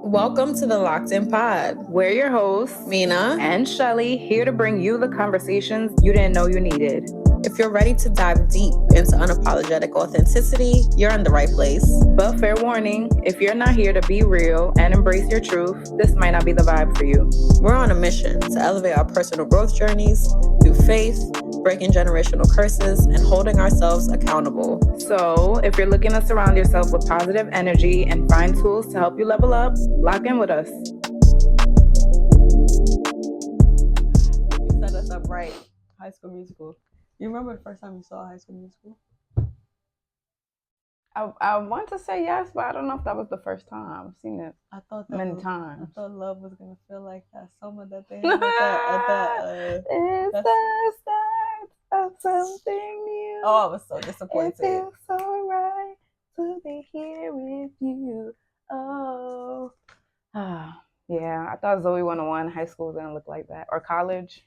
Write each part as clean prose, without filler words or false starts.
Welcome to the Locked In Pod. We're your hosts, Mina and Shelly, here to bring you the conversations you didn't know you needed. If you're ready to dive deep into unapologetic authenticity, you're in the right place. But fair warning, if you're not here to be real and embrace your truth, this might not be the vibe for you. We're on a mission to elevate our personal growth journeys through faith, breaking generational curses, and holding ourselves accountable. So, if you're looking to surround yourself with positive energy and find tools to help you level up, lock in with us. You set us up right. High School Musical. You remember the first time you saw High School Musical? I want to say yes, but I don't know if that was the first time. I've seen it I thought many times. I thought love was gonna feel like that summer that they had at that it's the start of something new. Oh, I was so disappointed. It feels so right to be here with you. Oh. Yeah, I thought Zoe 101 high school was gonna look like that. Or college.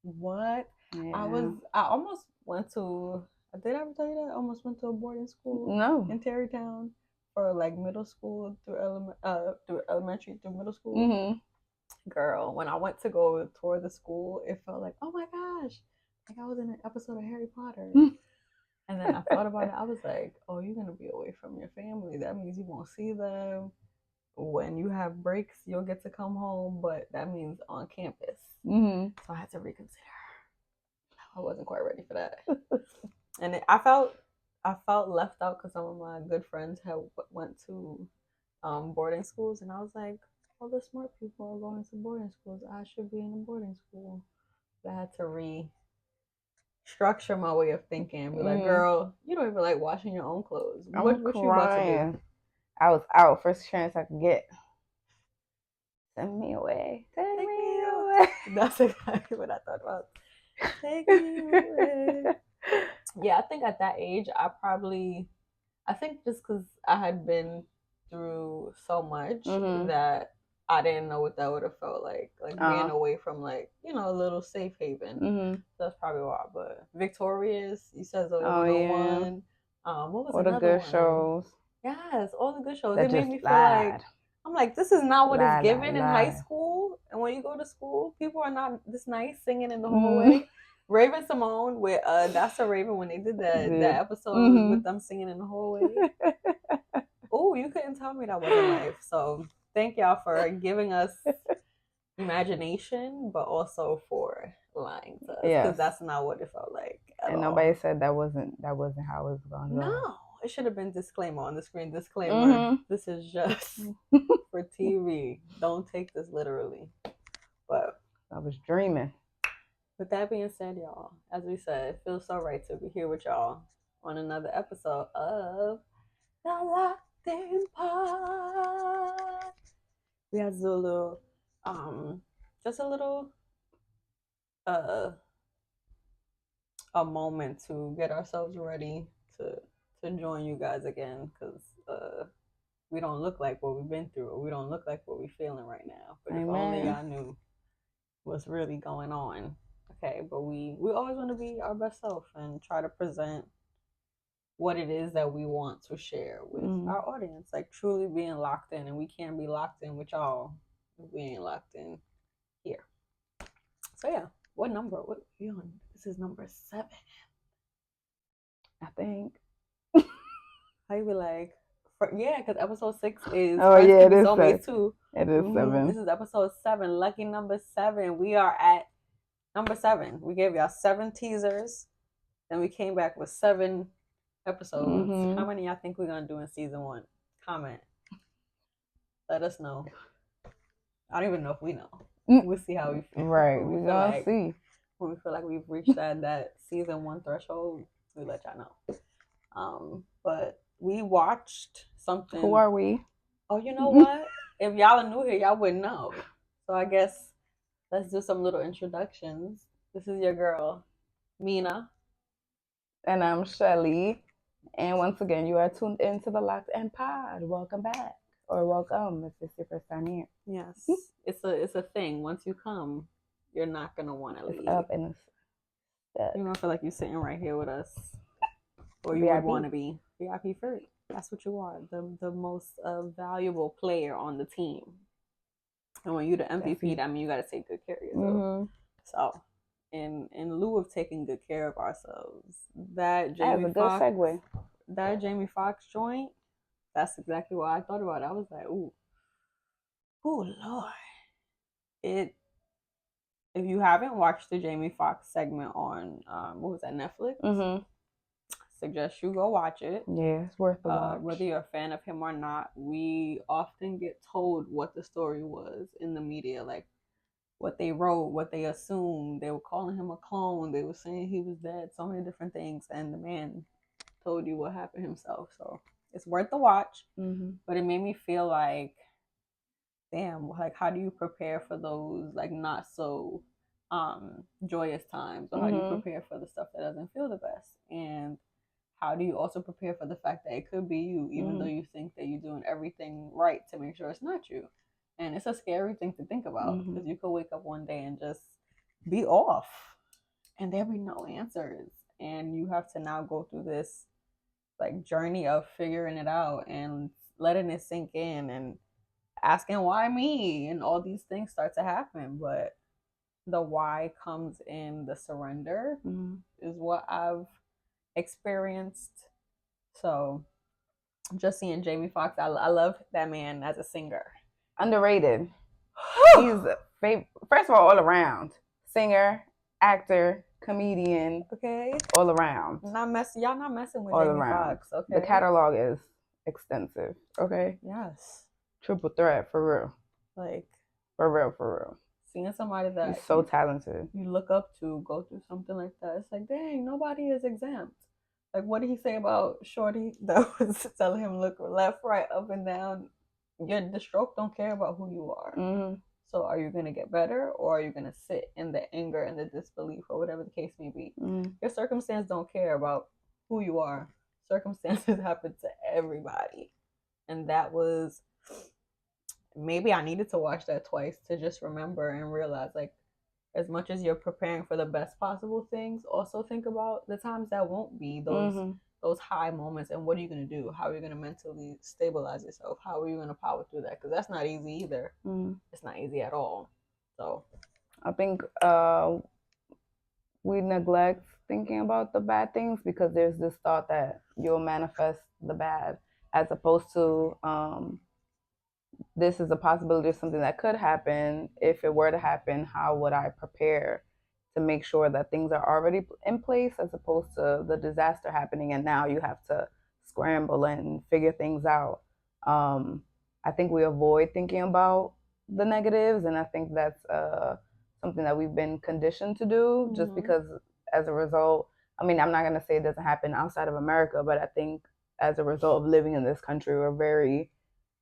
What? Yeah. I almost went to, did I ever tell you that? I almost went to a boarding school in Terrytown for like middle school through elementary through middle school. Mm-hmm. Girl, when I went to go tour the school, it felt like, oh my gosh, like I was in an episode of Harry Potter. And then I thought about it. I was like, oh, you're going to be away from your family. That means you won't see them. When you have breaks, you'll get to come home, but that means on campus. Mm-hmm. So I had to reconsider. I wasn't quite ready for that. And I felt left out because some of my good friends went to boarding schools, and I was like, all the smart people are going to boarding schools. I should be in a boarding school. But I had to restructure my way of thinking. Be like, girl, you don't even like washing your own clothes. What you about to do? I was out. First chance I could get. Send me away. Take me away. That's exactly what I thought about. Take me away. Yeah, I think at that age, I think just because I had been through so much that I didn't know what that would have felt like being away from like, a little safe haven. Mm-hmm. That's probably why. But Victorious, you said Zoe 101. Yeah. What was all the good shows? Yes, all the good shows. That it made me feel like, I'm like, this is not what it's given in high school. And when you go to school, people are not this nice singing in the hallway. Raven Simone with That's a Raven when they did that episode with them singing in the hallway. Oh, you couldn't tell me that wasn't life. So thank y'all for giving us imagination, but also for lying to us, because that's not what it felt like. And nobody said that wasn't how it was going to go. No, it should have been disclaimer on the screen. Disclaimer: This is just for TV. Don't take this literally. But I was dreaming. With that being said, y'all, as we said, it feels so right to be here with y'all on another episode of The Locked In Pod. We had to do a little, just a little, a moment to get ourselves ready to join you guys again, because we don't look like what we've been through, or we don't look like what we're feeling right now. But if only y'all knew what's really going on. Okay, but we always want to be our best self and try to present what it is that we want to share with our audience, like truly being locked in. And we can't be locked in with y'all if we ain't locked in here. So yeah, what number? What are we on? This is number 7, I think. How you be like? Because episode 6 is. Oh yeah, it is only 2. It is 7. This is episode 7. Lucky number 7. We are at number 7. We gave y'all 7 teasers. Then we came back with 7 episodes. How many y'all think we're going to do in season 1? Comment. Let us know. I don't even know if we know. We'll see how we feel. Right. We're going to see. When we feel like we've reached that season 1 threshold, we let y'all know. But we watched something. Who are we? Oh, you know what? If y'all are new here, y'all wouldn't know. So I guess let's do some little introductions. This is your girl, Mina. And I'm Shelly. And once again, you are tuned into the Locked In Pod. Welcome back. Or welcome if it's your first time here. Yes. It's a thing. Once you come, you're not going to want to leave. It's up and it's stuck. You're going to feel like you're sitting right here with us. Or you would want to be VIP first. That's what you are, the most valuable player on the team. And when you're the MVP, that means you got to take good care of yourself. So, in lieu of taking good care of ourselves, that was a good segue. That Jamie Foxx joint, that's exactly what I thought about. I was like, ooh, Lord. If you haven't watched the Jamie Foxx segment on what was that, Netflix? Suggest you go watch it. Yeah, it's worth the watch. Whether you're a fan of him or not, we often get told what the story was in the media, like what they wrote, what they assumed. They were calling him a clone. They were saying he was dead. So many different things, and the man told you what happened himself. So it's worth the watch. But it made me feel like, damn, like how do you prepare for those like not so joyous times, or how do you prepare for the stuff that doesn't feel the best? And how do you also prepare for the fact that it could be you, even though you think that you're doing everything right to make sure it's not you? And it's a scary thing to think about, because you could wake up one day and just be off and there be no answers. And you have to now go through this like journey of figuring it out and letting it sink in and asking why me, and all these things start to happen. But the why comes in the surrender, is what I've experienced. So just seeing Jamie Foxx, I love that man as a singer. Underrated. He's first of all around singer, actor, comedian. Okay, all around. Y'all not messing with all Jamie Foxx. Okay, the catalog is extensive. Okay, yes, triple threat for real. Like for real. Seeing somebody that he's so talented, you look up to, go through something like that, it's like, dang, nobody is exempt. Like, what did he say about Shorty that was telling him look left, right, up and down? The stroke don't care about who you are. So are you going to get better, or are you going to sit in the anger and the disbelief, or whatever the case may be? Your circumstance don't care about who you are. Circumstances happen to everybody. And that was, maybe I needed to watch that twice to just remember and realize, like, as much as you're preparing for the best possible things, also think about the times that won't be those high moments, and what are you going to do? How are you going to mentally stabilize yourself? How are you going to power through that? Because that's not easy either. It's not easy at all. So I think we neglect thinking about the bad things because there's this thought that you'll manifest the bad, as opposed to this is a possibility of something that could happen. If it were to happen, how would I prepare to make sure that things are already in place, as opposed to the disaster happening and now you have to scramble and figure things out. I think we avoid thinking about the negatives, and I think that's something that we've been conditioned to do, just because as a result, I mean, I'm not going to say it doesn't happen outside of America, but I think as a result of living in this country, we're very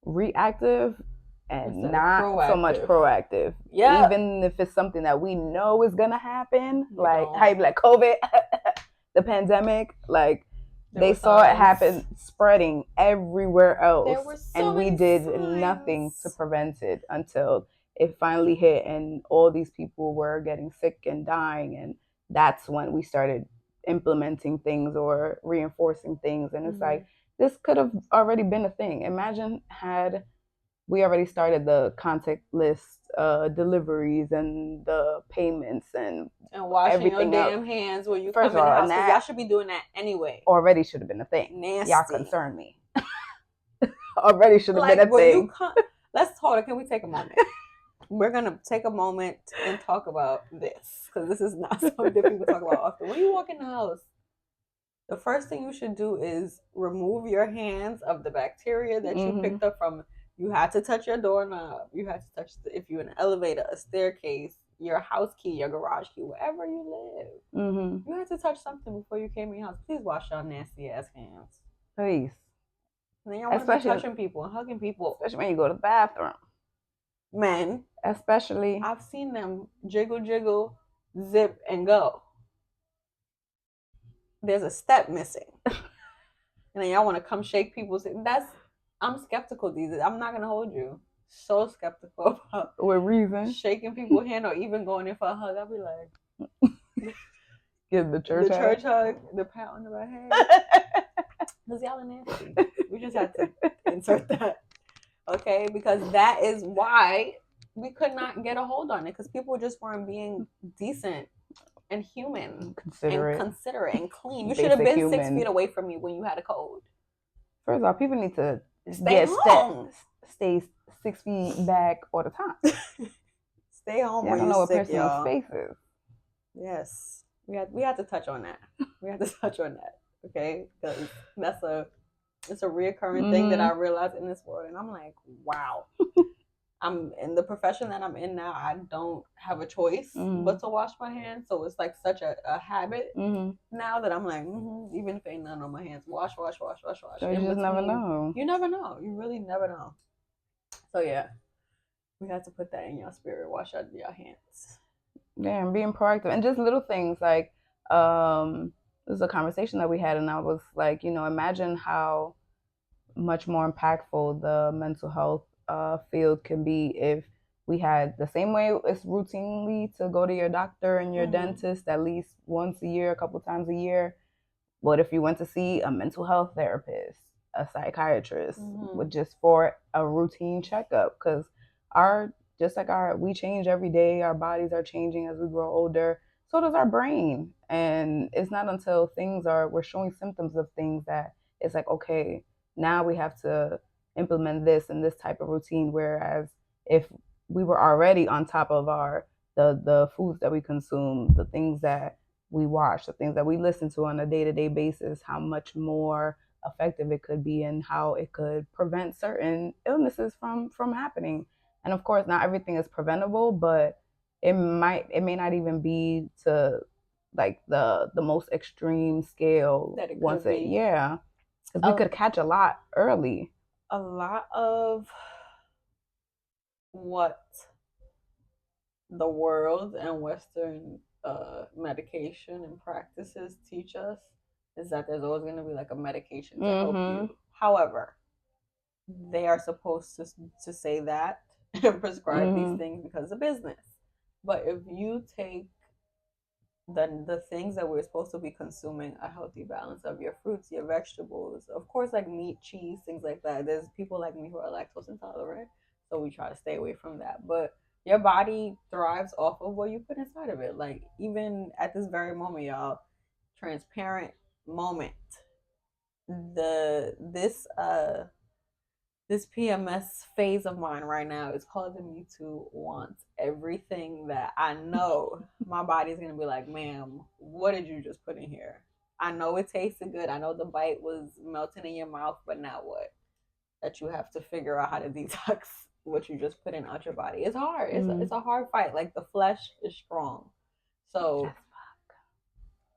reactive and not so much proactive. Yeah. Even if it's something that we know is gonna happen, like COVID, the pandemic, like they saw it happen, spreading everywhere else, and we did nothing to prevent it until it finally hit, and all these people were getting sick and dying, and that's when we started implementing things or reinforcing things. And it's like, this could have already been a thing. Imagine had we already started the contactless deliveries and the payments and washing everything your damn hands when you come in the house. Y'all should be doing that anyway. Already should have been a thing. Nasty. Y'all concern me. Already should have been a thing. Let's hold it. Can we take a moment? We're going to take a moment and talk about this, because this is not something people talk about often. When you walk in the house, the first thing you should do is remove your hands of the bacteria that you picked up from. You had to touch your doorknob. You had to touch, if you're in an elevator, a staircase, your house key, your garage key, wherever you live. You had to touch something before you came in your house. Please wash your nasty ass hands. Please. And then y'all want to be touching people and hugging people. Especially when you go to the bathroom. Men. Especially. I've seen them jiggle, zip, and go. There's a step missing. And then y'all want to come shake people's. I'm skeptical these days. I'm not going to hold you. So skeptical about with reason shaking people's hand or even going in for a hug. I'll be like, give the church hug, the pat on the head. Because y'all are nasty. We just had to insert that. Okay, because that is why we could not get a hold on it, because people just weren't being decent and human Considerate. and considerate and clean. You should have been 6 feet away from me when you had a cold. First of all, people need to stay home. Stay 6 feet back all the time. Stay home. I don't know what sick, personal y'all. space is. Yes, we had to touch on that. We had to touch on that. Okay, because it's a reoccurring thing that I realized in this world, and I'm like, wow. I'm in the profession that I'm in now. I don't have a choice but to wash my hands, so it's like such a habit now that I'm like, even if ain't nothing on my hands, wash. So you just never know. You never know. You really never know. So yeah, we had to put that in your spirit. Wash your hands. Yeah, and being proactive, and just little things like this is a conversation that we had, and I was like, imagine how much more impactful the mental health field can be if we had the same way it's routinely to go to your doctor and your dentist at least once a year, a couple times a year. What if you went to see a mental health therapist, a psychiatrist, with just for a routine checkup? Because we change every day. Our bodies are changing as we grow older. So does our brain. And it's not until we're showing symptoms of things that it's like, okay, now we have to implement this and this type of routine. Whereas if we were already on top of the foods that we consume, the things that we watch, the things that we listen to on a day-to-day basis, how much more effective it could be and how it could prevent certain illnesses from happening. And of course, not everything is preventable, but it may not even be to like the most extreme scale that it once could be. Yeah. Because we could catch a lot early. A lot of what the world and Western medication and practices teach us is that there's always going to be like a medication to help you. However, they are supposed to say that and prescribe these things because of business. But if you take the things that we're supposed to be consuming, a healthy balance of your fruits, your vegetables, of course, like meat, cheese, things like that. There's people like me who are lactose intolerant, so we try to stay away from that. But your body thrives off of what you put inside of it. Like even at this very moment, y'all, transparent moment. This PMS phase of mine right now is causing me to want everything that I know my body's going to be like, ma'am, what did you just put in here? I know it tasted good. I know the bite was melting in your mouth, but now what? That you have to figure out how to detox what you just put in out your body. It's hard. It's a hard fight. Like the flesh is strong. So...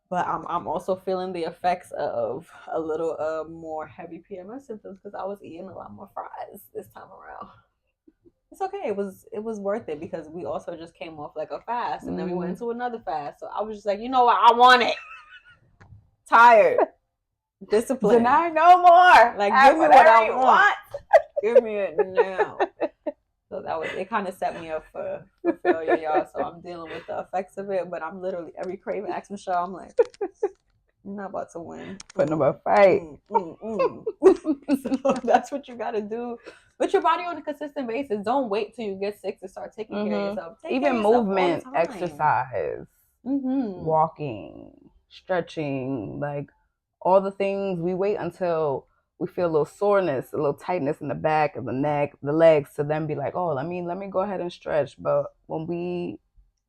But I'm also feeling the effects of a little more heavy PMS symptoms because I was eating a lot more fries this time around. It's okay. It was worth it because we also just came off like a fast and then we went into another fast. So I was just like, you know what? I want it. Tired. Discipline. Deny no more. Like give me what I want. Give me it now. So it kind of set me up for failure, y'all. So I'm dealing with the effects of it, but I'm literally every craving asks Michelle, I'm like, I'm not about to win. Putting up a fight. So that's what you gotta do with your body on a consistent basis. Don't wait till you get sick to start taking care of yourself. Even movement, exercise, walking, stretching, like all the things. We wait until we feel a little soreness, a little tightness in the back of the neck, the legs, to then be like, oh, let me go ahead and stretch. But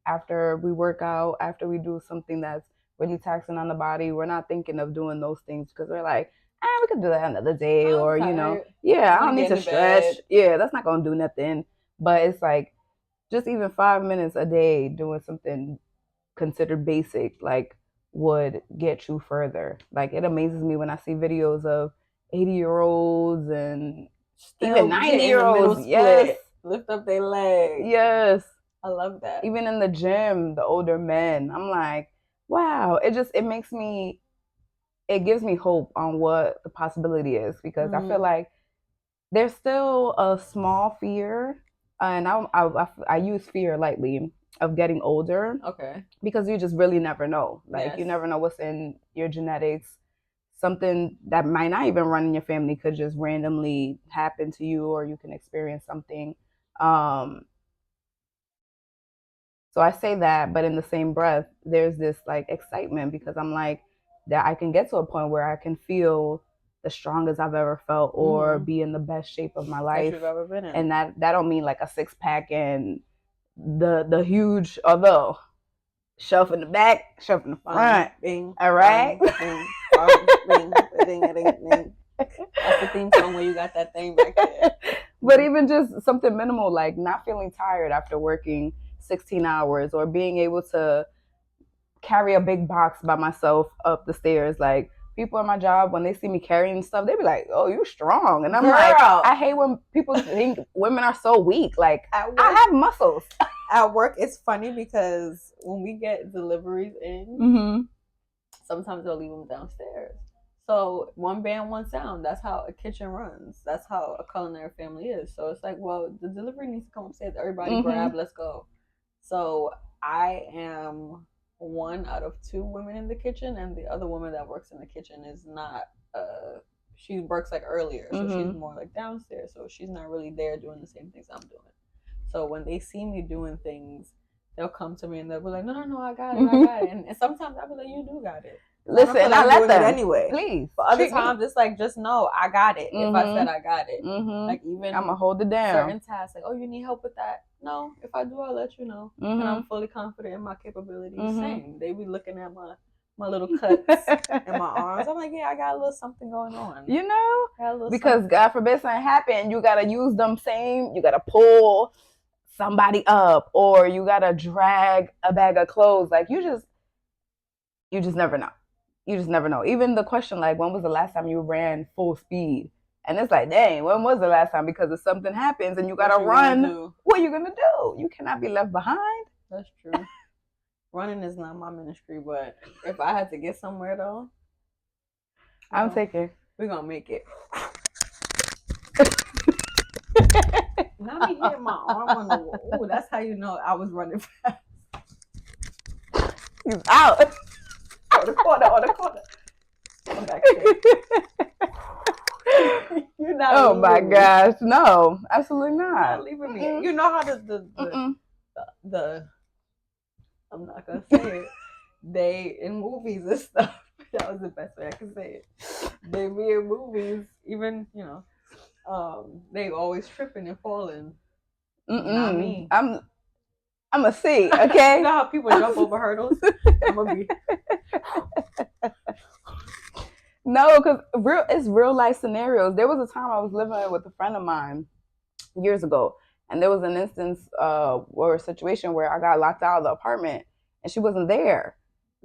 after we work out, after we do something that's really taxing on the body, we're not thinking of doing those things because we're like, we could do that another day, or tired. I don't need to stretch. Yeah, that's not gonna do nothing. But it's like just even 5 minutes a day doing something considered basic, like, would get you further. Like, it amazes me when I see videos of 80-year-olds and still even 90-year-olds. Yes, lift up their legs. Yes, I love that. Even in the gym, the older men, I'm like, wow. It gives me hope on what the possibility is, because I feel like there's still a small fear, and I use fear lightly, of getting older. Okay. Because you just really never know. Like, you never know what's in your genetics. something that might not even run in your family could just randomly happen to you, or you can experience something. So I say that, but in the same breath, there's this like excitement because I'm like that I can get to a point where I can feel the strongest I've ever felt, or be in the best shape of my life that you've ever been in. And that don't mean like a 6-pack and the huge, although shelf in the back, shelf in the front. Bing, all right. Bing, bing, bing, bing. That's the theme song when you got that thing back there. But even just something minimal, like not feeling tired after working 16 hours, or being able to carry a big box by myself up the stairs. Like, people at my job, when they see me carrying stuff, they be like, "Oh, you strong." And I'm like, I hate when people think women are so weak. Like, I have muscles. At work, it's funny because when we get deliveries in, sometimes they'll leave them downstairs. So one band, one sound. That's how a kitchen runs. That's how a culinary family is. So it's like, well, the delivery needs to come upstairs. Everybody grab, let's go. So I am one out of 2 women in the kitchen, and the other woman that works in the kitchen is not, she works like earlier. So she's more like downstairs. So she's not really there doing the same things I'm doing. So when they see me doing things, they'll come to me and they'll be like, no, I got it. And sometimes I'll be like, you do got it. Listen, I let them. Anyway. Please. But other times, it's like, just know I got it. If I said I got it. Like, even I'm going to hold it down. Certain tasks, like, oh, you need help with that? No. If I do, I'll let you know. And I'm fully confident in my capabilities. Same. They be looking at my little cuts in my arms. I'm like, yeah, I got a little something going on. You know? Because God forbid something happen, you got to use them same. You got to pull somebody up, or you got to drag a bag of clothes. Like, you just never know. You just never know. Even the question, like, when was the last time you ran full speed? And it's like, dang, when was the last time? Because if something happens and you got to run, what are you going to do? You cannot be left behind. That's true. Running is not my ministry, but if I had to get somewhere, though, I'm taking. We're going to make it. Now me hitting my arm on the wall. Ooh, that's how you know I was running fast. He's out. On the corner. Come back here. You're not oh my gosh, no, absolutely You're not. not leaving me. You know how the I'm not gonna say it. They in movies and stuff. That was the best way I could say it. They be in movies, even they always tripping and falling. Not me. I'm a C, okay? You know how people jump over hurdles? I'm gonna be. No, because it's real life scenarios. There was a time I was living with a friend of mine years ago, and there was an instance or a situation where I got locked out of the apartment, and she wasn't there.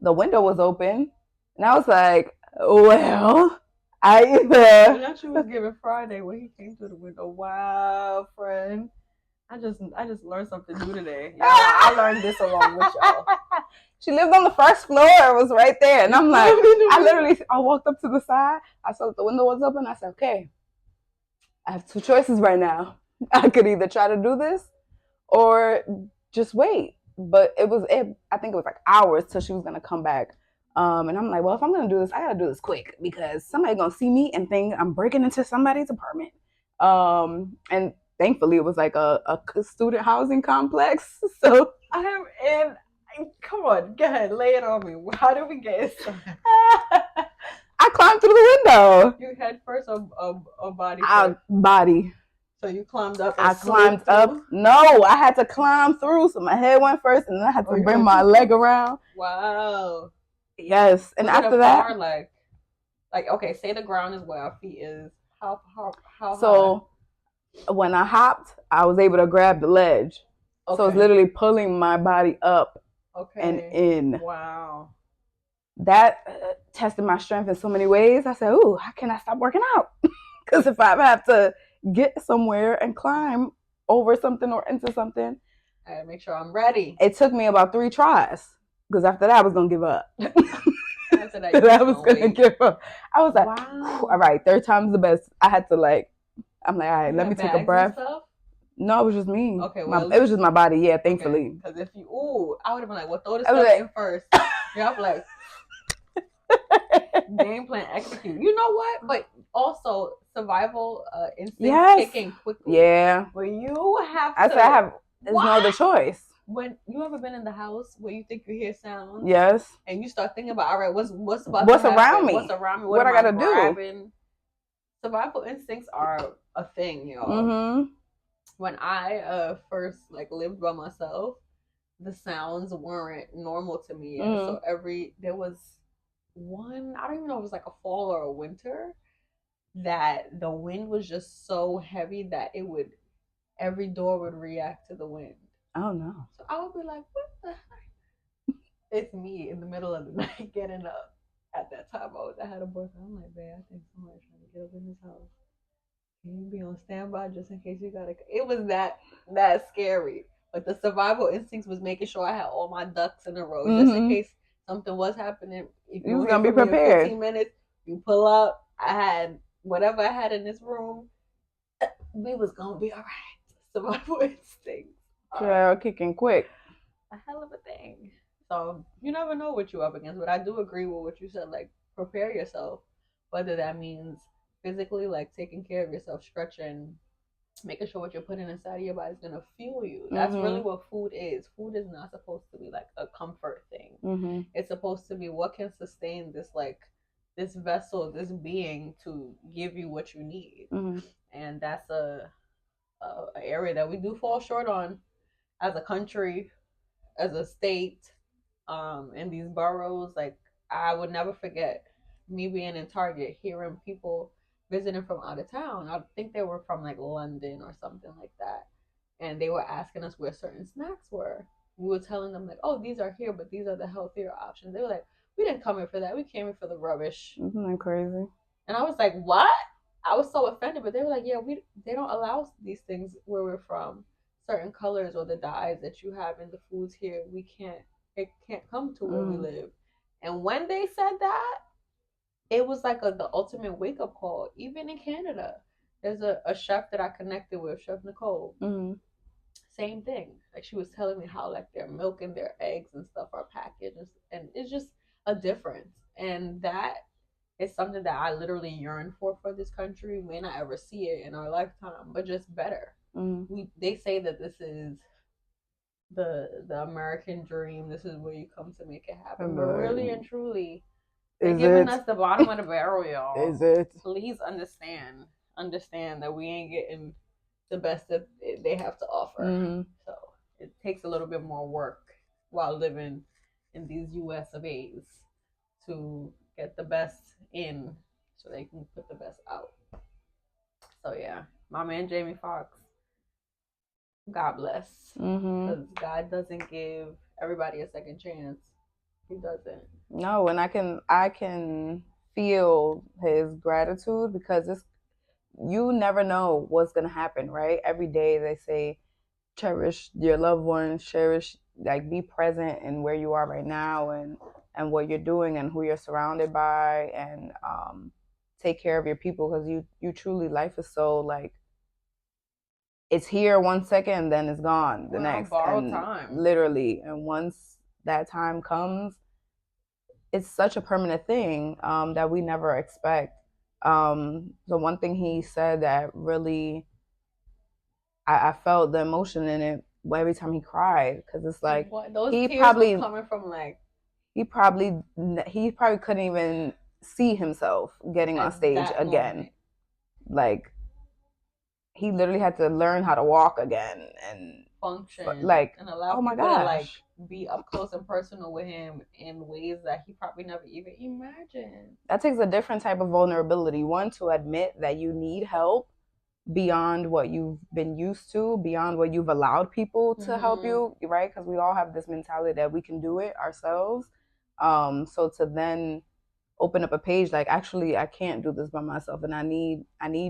The window was open, and I was like, well, I thought you was giving Friday when he came through the window. Wow, friend. I just learned something new today. Yeah, I learned this along with y'all. She lived on the first floor. It was right there. And I'm like, I walked up to the side. I saw that the window was open. I said, okay, I have 2 choices right now. I could either try to do this or just wait. But I think it was like hours till she was going to come back. And I'm like, well, if I'm going to do this, I got to do this quick because somebody's going to see me and think I'm breaking into somebody's apartment. And thankfully, it was like a student housing complex. So come on, go ahead, lay it on me. How did we get inside? I climbed through the window. You head first or body first? Body. So you climbed up. I climbed up. No, I had to climb through. So my head went first, and then I had to bring my leg around. Wow. Yes, and after that, like okay, say the ground is where our feet is. How so high? When I hopped, I was able to grab the ledge. Okay. So it's literally pulling my body up and in. Wow. That tested my strength in so many ways. I said, ooh, how can I stop working out? Because if I have to get somewhere and climb over something or into something, I gotta make sure I'm ready. It took me about 3 tries. Because after that, I was going to give up. After that, I was going to give up. I was like, wow. All right, 3rd time's the best. I had to I'm like, all right, let me take a breath. No, it was just me. Okay, it was just my body, yeah, thankfully. Because I would have been like, well, throw this stuff in first. Yeah, I'm like. Game plan, execute. You know what? But also survival instinct kicking quickly. Yeah. Where you have I to. said I have. There's no other choice. When you ever been in the house where you think you hear sounds? Yes. And you start thinking about, all right, what's about what's to happen? Around me? What's around me? What I gotta do? Survival instincts are a thing, y'all. Mm-hmm. When I first lived by myself, the sounds weren't normal to me. Mm-hmm. So there was one, I don't even know if it was like a fall or a winter, that the wind was just so heavy that every door would react to the wind. Oh no. So I would be like, what the heck? It's me in the middle of the night getting up. At that time, I had a boyfriend. I'm like, babe, I think somebody's trying to get up in this house. Can you be on standby just in case you gotta? It was that scary. But the survival instincts was making sure I had all my ducks in a row, mm-hmm. just in case something was happening. If you was gonna be prepared. 15 minutes, you pull up. I had whatever I had in this room. We was gonna be all right. Survival instincts. Trail kicking quick. A hell of a thing. So you never know what you're up against. But I do agree with what you said. Prepare yourself. Whether that means physically, taking care of yourself, stretching, making sure what you're putting inside of your body is going to fuel you. That's really what food is. Food is not supposed to be a comfort thing. Mm-hmm. It's supposed to be what can sustain this this vessel, this being, to give you what you need. Mm-hmm. And that's a area that we do fall short on as a country, as a state, in these boroughs. I would never forget me being in Target, hearing people visiting from out of town. I think they were from London or something like that. And they were asking us where certain snacks were. We were telling them oh, these are here, but these are the healthier options. They were like, we didn't come here for that. We came here for the rubbish. Isn't that crazy? And I was like, what? I was so offended, but they were like, yeah, they don't allow these things where we're from. Certain colors or the dyes that you have in the foods here, it can't come to where we live. And when they said that, it was the ultimate wake-up call. Even in Canada, there's a chef that I connected with, Chef Nicole. Mm-hmm. Same thing. She was telling me how their milk and their eggs and stuff are packaged, and it's just a difference. And that is something that I literally yearn for this country. We may not ever see it in our lifetime, but just better. Mm-hmm. They say that this is the American dream. This is where you come to make it happen. But really and truly, they're giving us the bottom of the barrel, y'all. Is it? Please understand that we ain't getting the best that they have to offer. Mm-hmm. So it takes a little bit more work while living in these US of A's to get the best in so they can put the best out. So yeah, my man Jamie Foxx, God bless. Because God doesn't give everybody a second chance. He doesn't. No, and I can feel his gratitude, because you never know what's gonna happen, right? Every day they say, cherish your loved ones, cherish, be present in where you are right now, and what you're doing, and who you're surrounded by, and take care of your people, because you truly, life is so it's here 1 second and then it's gone the next. Borrowed time. Literally, and once that time comes, it's such a permanent thing that we never expect. So one thing he said that really, I felt the emotion in it every time he cried, because it's those he tears probably were coming from he probably couldn't even see himself getting on stage again. Moment. He literally had to learn how to walk again and function, and allow people to be up close and personal with him in ways that he probably never even imagined. That takes a different type of vulnerability. One, to admit that you need help beyond what you've been used to, beyond what you've allowed people to help you, right? Because we all have this mentality that we can do it ourselves. So to then open up a page actually, I can't do this by myself, and I need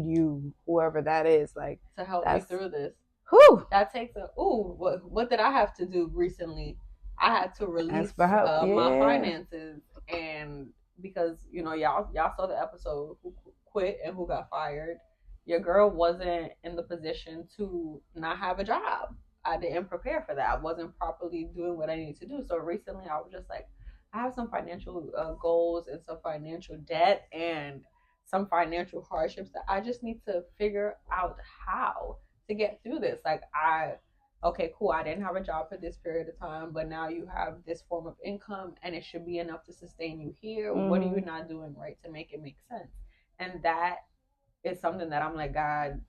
you, whoever that is, to help me through this. Whew. That takes what did I have to do recently? I had to release my finances, and because y'all saw the episode, who quit and who got fired. Your girl wasn't in the position to not have a job. I didn't prepare for that. I wasn't properly doing what I needed to do. So recently I was just I have some financial goals and some financial debt and some financial hardships that I just need to figure out how to get through this. Like okay, cool, I didn't have a job for this period of time, but now you have this form of income and it should be enough to sustain you here. What are you not doing right to make it make sense? And that is something that I'm like, God,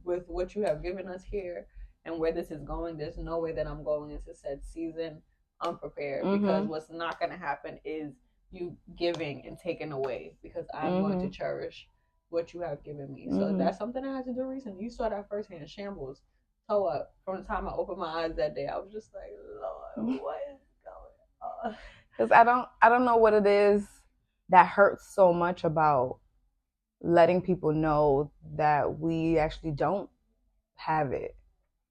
with what you have given us here and where this is going, there's no way that I'm going into said season unprepared, because what's not going to happen is you giving and taking away, because I'm going to cherish what you have given me. So that's something I had to do recently. You saw that firsthand. Shambles, toe up. From the time I opened my eyes that day, I was just like, Lord, what is going on? Because I don't know what it is that hurts so much about letting people know that we actually don't have it.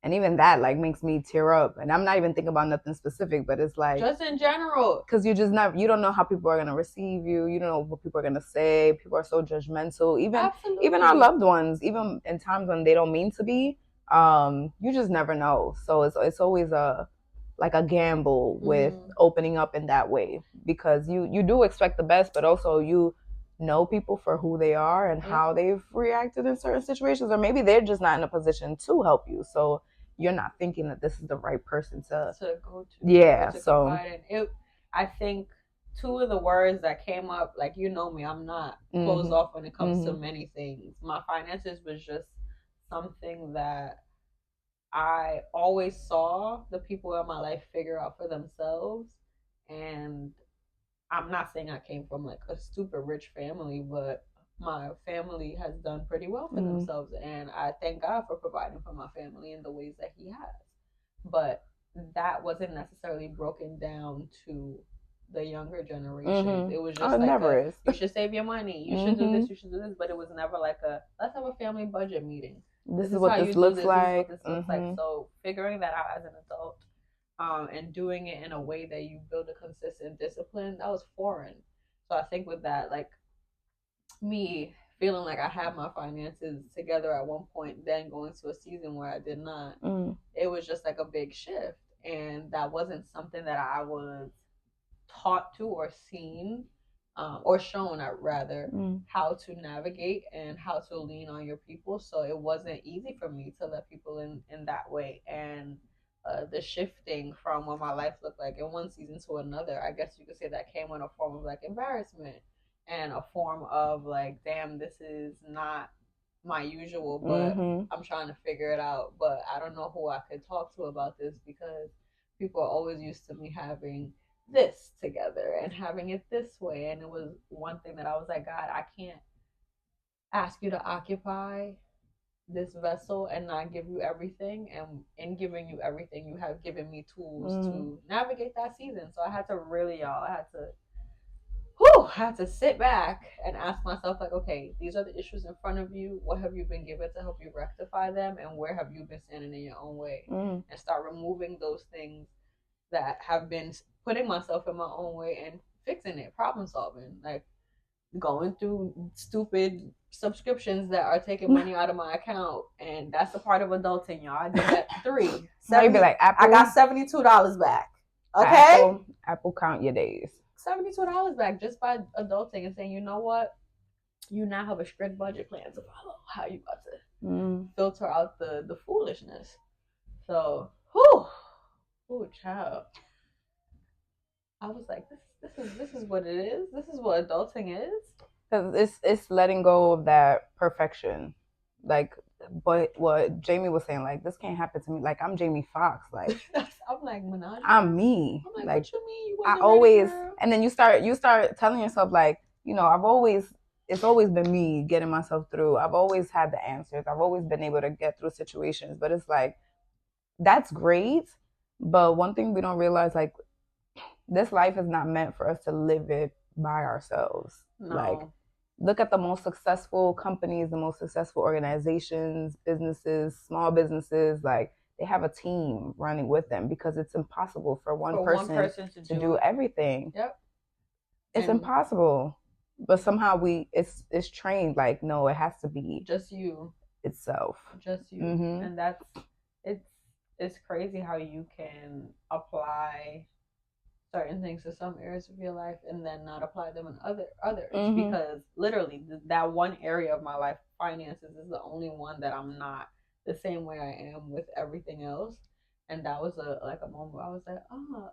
And even that like makes me tear up. And I'm not even thinking about nothing specific, but it's like just in general. Because you don't know how people are gonna receive you. You don't know what people are gonna say. People are so judgmental. Even our loved ones, even in times when they don't mean to be, you just never know. So it's always a gamble with opening up in that way, because you do expect the best, but also you know people for who they are and how they've reacted in certain situations, or maybe they're just not in a position to help you. So you're not thinking that this is the right person to go to. Yeah, to so I think two of the words that came up, like, you know me, I'm not closed off when it comes to many things. My finances was just something that I always saw the people in my life figure out for themselves. And I'm not saying I came from like a super rich family, but my family has done pretty well for themselves, and I thank God for providing for my family in the ways that He has. But that wasn't necessarily broken down to the younger generations. It was just you should save your money, you should do this, you should do this, but it was never like let's have a family budget meeting. This is what this looks like. This is what this looks like. So figuring that out as an adult, and doing it in a way that you build a consistent discipline, that was foreign. So I think with that, like, me feeling like I had my finances together at one point, then going to a season where I did not, it was just like a big shift. And that wasn't something that I was taught to or seen, or shown rather, how to navigate and how to lean on your people. So it wasn't easy for me to let people in that way. And the shifting from what my life looked like in one season to another, I guess you could say that came in a form of like embarrassment and a form of like, damn, this is not my usual, but I'm trying to figure it out. But I don't know who I could talk to about this, because people are always used to me having this together and having it this way. And it was one thing that I was like, God, I can't ask you to occupy this vessel and not give you everything. And in giving you everything, you have given me tools to navigate that season. So I had to really, I had to sit back and ask myself, like, okay, these are the issues in front of you. What have you been given to help you rectify them? And where have you been standing in your own way? And start removing those things that have been putting myself in my own way and fixing it, problem solving, like going through stupid subscriptions that are taking money out of my account. And that's a part of adulting, y'all. I did that 3. Maybe like Apple. I got $72 back. Okay? Apple count your days. $72 back just by adulting and saying, you know what? You now have a strict budget plan to follow. How you about to filter out the foolishness. So, child. I was like, this is what it is. This is what adulting is. Because it's letting go of that perfection, like. But what Jamie was saying, like, this can't happen to me. Like, I'm Jamie Foxx. Like, I'm like, Menage. I'm me. I'm like, what you mean? You I always, and then you start telling yourself, like, it's always been me getting myself through. I've always had the answers. I've always been able to get through situations. But it's like, that's great. But one thing we don't realize, like, this life is not meant for us to live it by ourselves. No. Like, look at the most successful companies, the most successful organizations, businesses, small businesses. Like, they have a team running with them, because it's impossible for one person to do everything. Yep. It's impossible. But somehow it's trained, like, no, it has to be just you itself. Just you. And it's crazy how you can apply certain things to some areas of your life and then not apply them in others, Mhm. because literally that one area of my life, finances, is the only one that I'm not the same way I am with everything else. And that was a moment where I was like,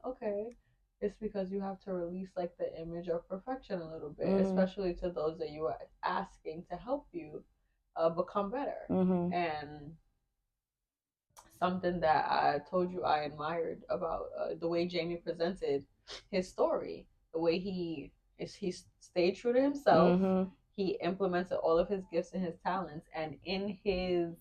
okay, it's because you have to release like the image of perfection a little bit, Mhm. especially to those that you are asking to help you become better. Mhm. And something that I told you I admired about the way Jamie presented his story, the way he stayed true to himself. Mhm. He implemented all of his gifts and his talents, and in his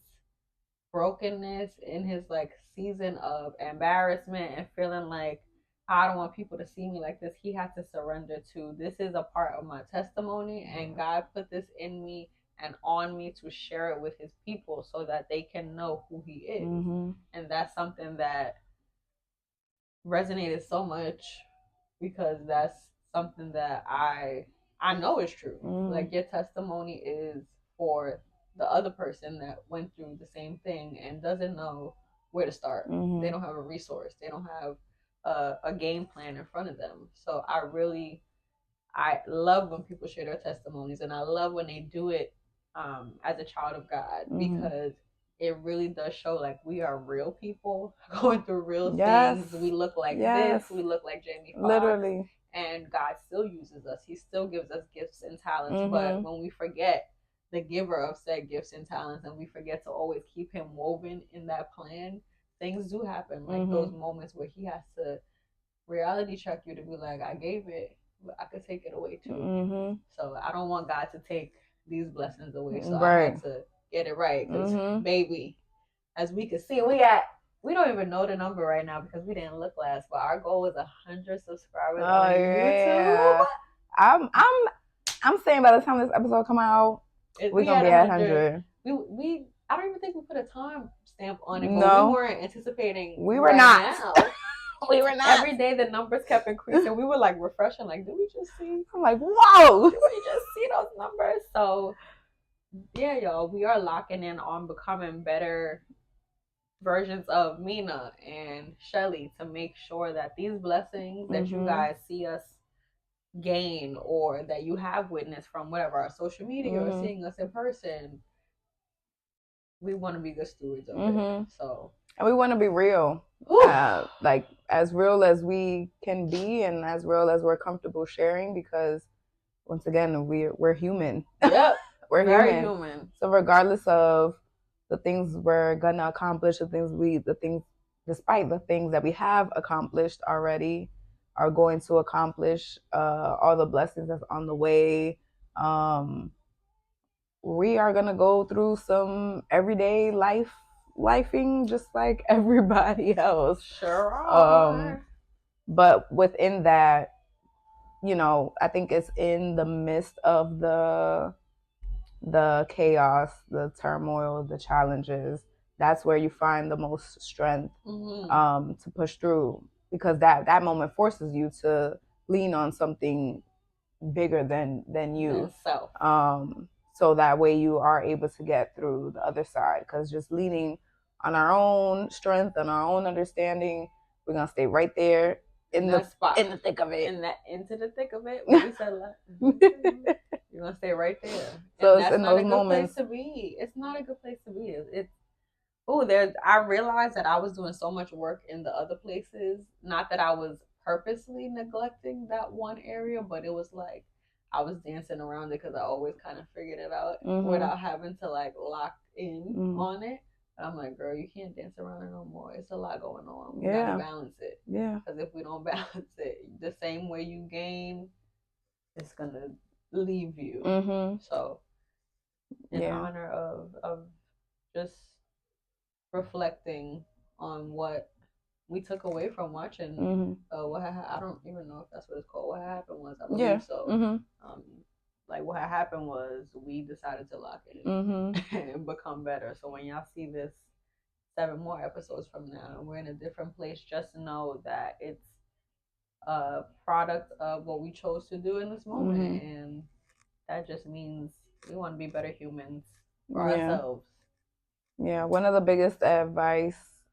brokenness, in his like season of embarrassment and feeling like I don't want people to see me like this, he had to surrender to, this is a part of my testimony, and God put this in me and on me to share it with his people so that they can know who he is. Mhm. And that's something that resonated so much, because that's something that I know is true. Like, your testimony is for the other person that went through the same thing and doesn't know where to start. They don't have a resource. They don't have a game plan in front of them. So I love when people share their testimonies, and I love when they do it as a child of God, because it really does show like we are real people going through real things. We look like this. We look like Jamie Foxx. Literally. And God still uses us. He still gives us gifts and talents. But when we forget the giver of said gifts and talents, and we forget to always keep him woven in that plan, things do happen. Like those moments where he has to reality check you to be like, I gave it, but I could take it away too. So I don't want God to take these blessings away. So I had to get it right, because baby, as we can see, we don't even know the number right now because we didn't look last, but our goal was 100 subscribers on YouTube. I'm saying by the time this episode come out, we're gonna be at 100. I don't even think we put a time stamp on it, but No. we weren't anticipating. We were not. We were not. Every day the numbers kept increasing. We were like refreshing, like, did we just see? I'm like, whoa! Did we just see those numbers? So yeah, y'all, we are locking in on becoming better versions of Mina and Shelly to make sure that these blessings that you guys see us gain, or that you have witnessed from whatever our social media or seeing us in person, we want to be good stewards of it. So, and we want to be real, like as real as we can be, and as real as we're comfortable sharing. Because once again, we're human. Yep, we're very human. So regardless of the things we're gonna accomplish, despite the things that we have accomplished already, are going to accomplish, all the blessings that's on the way. We are gonna go through some everyday lifing just like everybody else. Sure are. But within that, I think it's in the midst of the chaos, the turmoil, the challenges, that's where you find the most strength to push through, because that moment forces you to lean on something bigger than you. Self. So that way you are able to get through the other side. Because just leaning on our own strength and our own understanding, we're gonna stay right there in the spot, in the thick of it, into the thick of it. What we said you're gonna stay right there. So and it's in those moments. Place to be. It's not a good place to be. I realized that I was doing so much work in the other places. Not that I was purposely neglecting that one area, but it was like I was dancing around it because I always kind of figured it out without having to like lock in on it. But I'm like, girl, you can't dance around it no more. It's a lot going on. We gotta balance it. Yeah. Because if we don't balance it, the same way you gain, it's gonna leave you. So, in honor of just reflecting on what we took away from watching I don't even know if that's what it's called. What happened was, I believe so. Like what happened was we decided to lock in and become better. So when y'all see this 7 more episodes from now, we're in a different place. Just know that it's a product of what we chose to do in this moment, and that just means we want to be better humans for ourselves. Yeah, one of the biggest advice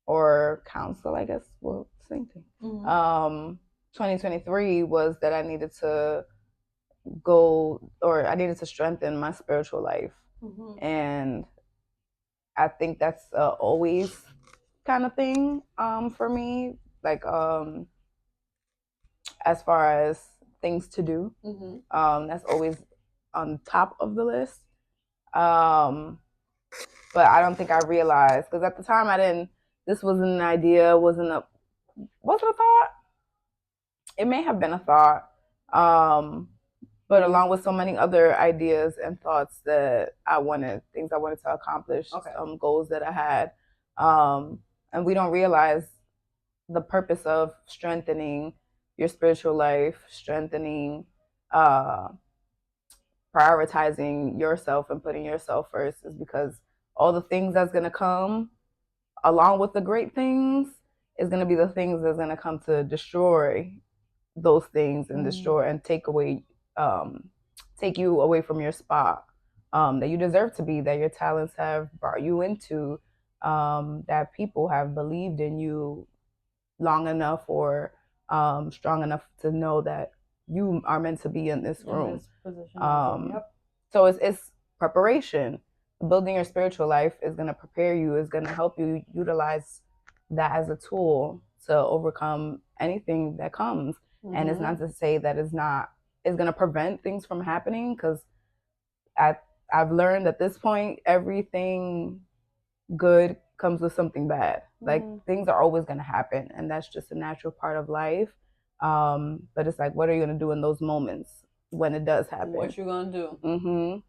or counsel, I guess we'll same thing. Mm-hmm. 2023 was that I needed to I needed to strengthen my spiritual life. Mm-hmm. And I think that's always kind of thing for me. Like as far as things to do, that's always on top of the list. But I don't think I realized, because at the time I didn't. This wasn't an idea. Was it a thought? It may have been a thought. But along with so many other ideas and thoughts that things I wanted to accomplish, goals that I had, and we don't realize the purpose of strengthening your spiritual life, strengthening, prioritizing yourself and putting yourself first, is because all the things that's going to come along with the great things is going to be the things that's going to come to destroy those things and destroy and take you away from your spot that you deserve to be, that your talents have brought you into, that people have believed in you long enough or strong enough to know that you are meant to be in this room. In this position. Yep. So it's preparation. Building your spiritual life is going to prepare you, is going to help you utilize that as a tool to overcome anything that comes. And it's not to say that it's going to prevent things from happening, because I've learned at this point, everything good comes with something bad. Like things are always going to happen, and that's just a natural part of life. But it's like, what are you going to do in those moments when it does happen? What you going to do?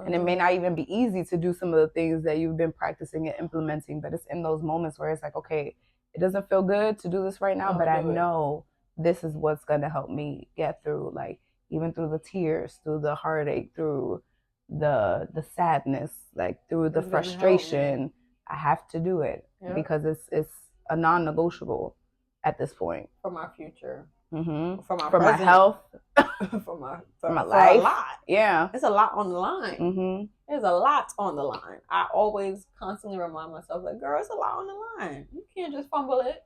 And it may not even be easy to do some of the things that you've been practicing and implementing, but it's in those moments where it's like, okay, it doesn't feel good to do this right now, but I know this is what's going to help me get through, like even through the tears, through the heartache, through the sadness, like through the frustration. I have to do it because it's a non-negotiable at this point. For my future. For my health. for my life. A lot. Yeah. It's a lot on the line. There's a lot on the line. I always constantly remind myself, like, girl, it's a lot on the line. You can't just fumble it.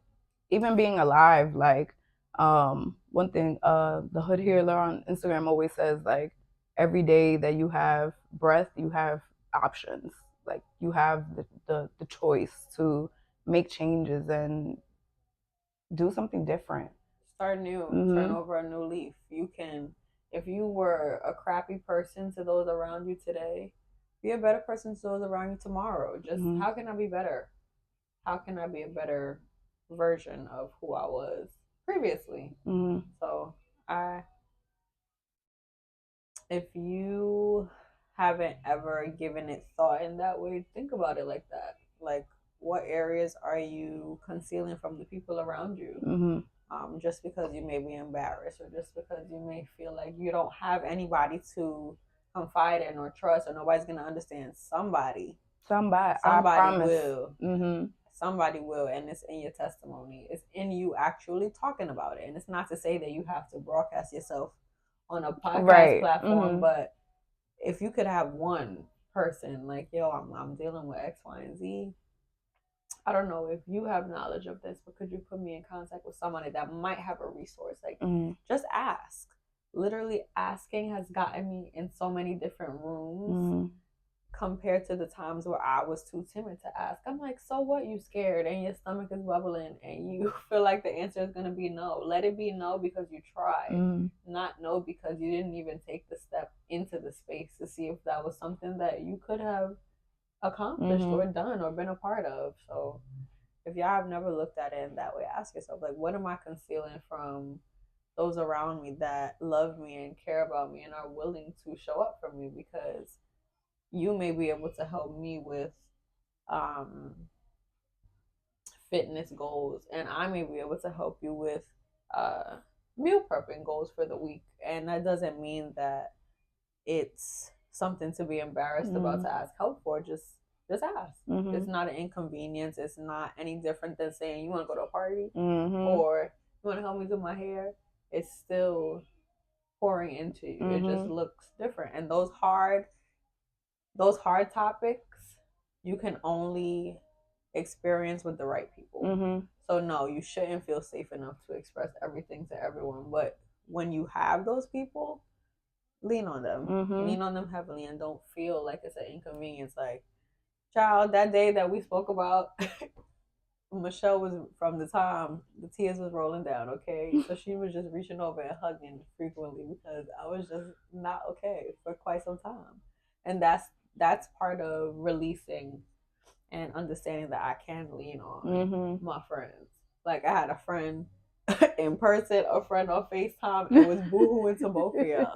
Even being alive, like, one thing, the Hood Healer on Instagram always says, like, every day that you have breath, you have options. Like, you have the choice to make changes and do something different. Start new. Turn over a new leaf. You can, if you were a crappy person to those around you today, be a better person to those around you tomorrow. Just how can I be better? How can I be a better version of who I was previously? So if you haven't ever given it thought in that way, think about it like that. Like, what areas are you concealing from the people around you? Just because you may be embarrassed, or just because you may feel like you don't have anybody to confide in or trust, or nobody's going to understand. Somebody will. Somebody will, and it's in your testimony. It's in you actually talking about it. And it's not to say that you have to broadcast yourself on a podcast platform, but if you could have one person like, yo, I'm dealing with X, Y, and Z. I don't know if you have knowledge of this, but could you put me in contact with somebody that might have a resource? Like, just ask. Literally asking has gotten me in so many different rooms compared to the times where I was too timid to ask. I'm like, so what? You scared and your stomach is bubbling and you feel like the answer is going to be no. Let it be no because you tried, not no because you didn't even take the step into the space to see if that was something that you could have accomplished or done or been a part of. So if y'all have never looked at it in that way, ask yourself, like, what am I concealing from those around me that love me and care about me and are willing to show up for me? Because you may be able to help me with fitness goals, and I may be able to help you with meal prepping goals for the week. And that doesn't mean that it's something to be embarrassed about to ask help for. Just ask. It's not an inconvenience. It's not any different than saying you want to go to a party or you want to help me do my hair. It's still pouring into you. It just looks different. And those hard topics, you can only experience with the right people. Mm-hmm. So no, you shouldn't feel safe enough to express everything to everyone. But when you have those people, lean on them. Mm-hmm. Lean on them heavily and don't feel like it's an inconvenience. Like, child, that day that we spoke about, Michelle was from the time the tears was rolling down, okay? So she was just reaching over and hugging frequently because I was just not okay for quite some time. And that's part of releasing and understanding that I can lean on my friends. Like I had a friend in person, a friend on FaceTime, and was boohooing to both of y'all.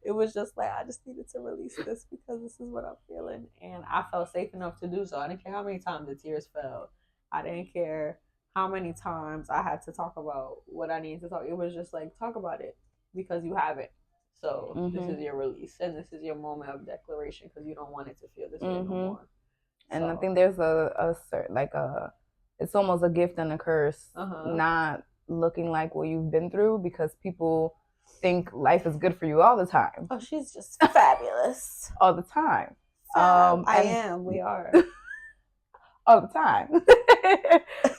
It was just like I just needed to release this because this is what I'm feeling. And I felt safe enough to do so. I didn't care how many times the tears fell. I didn't care how many times I had to talk about what I needed to talk. It was just like talk about it because you have it. So this is your release and this is your moment of declaration because you don't want it to feel this way no more. And I think there's a certain, like it's almost a gift and a curse, not looking like what you've been through because people think life is good for you all the time. Oh, she's just fabulous. All the time. We are. All the time.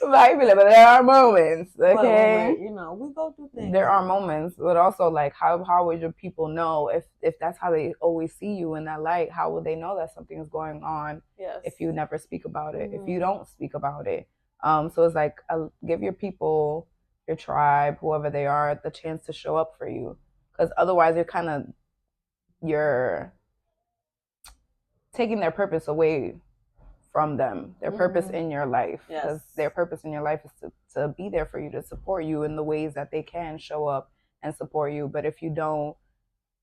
But there are moments, okay? But we go through things. There are moments, but also like how would your people know if that's how they always see you in that light? How would they know that something is going on if you never speak about it, if you don't speak about it? So it's like give your people, your tribe, whoever they are, the chance to show up for you, because otherwise you're taking their purpose away from them, their purpose in your life, because their purpose in your life is to be there for you, to support you in the ways that they can show up and support you. But if you don't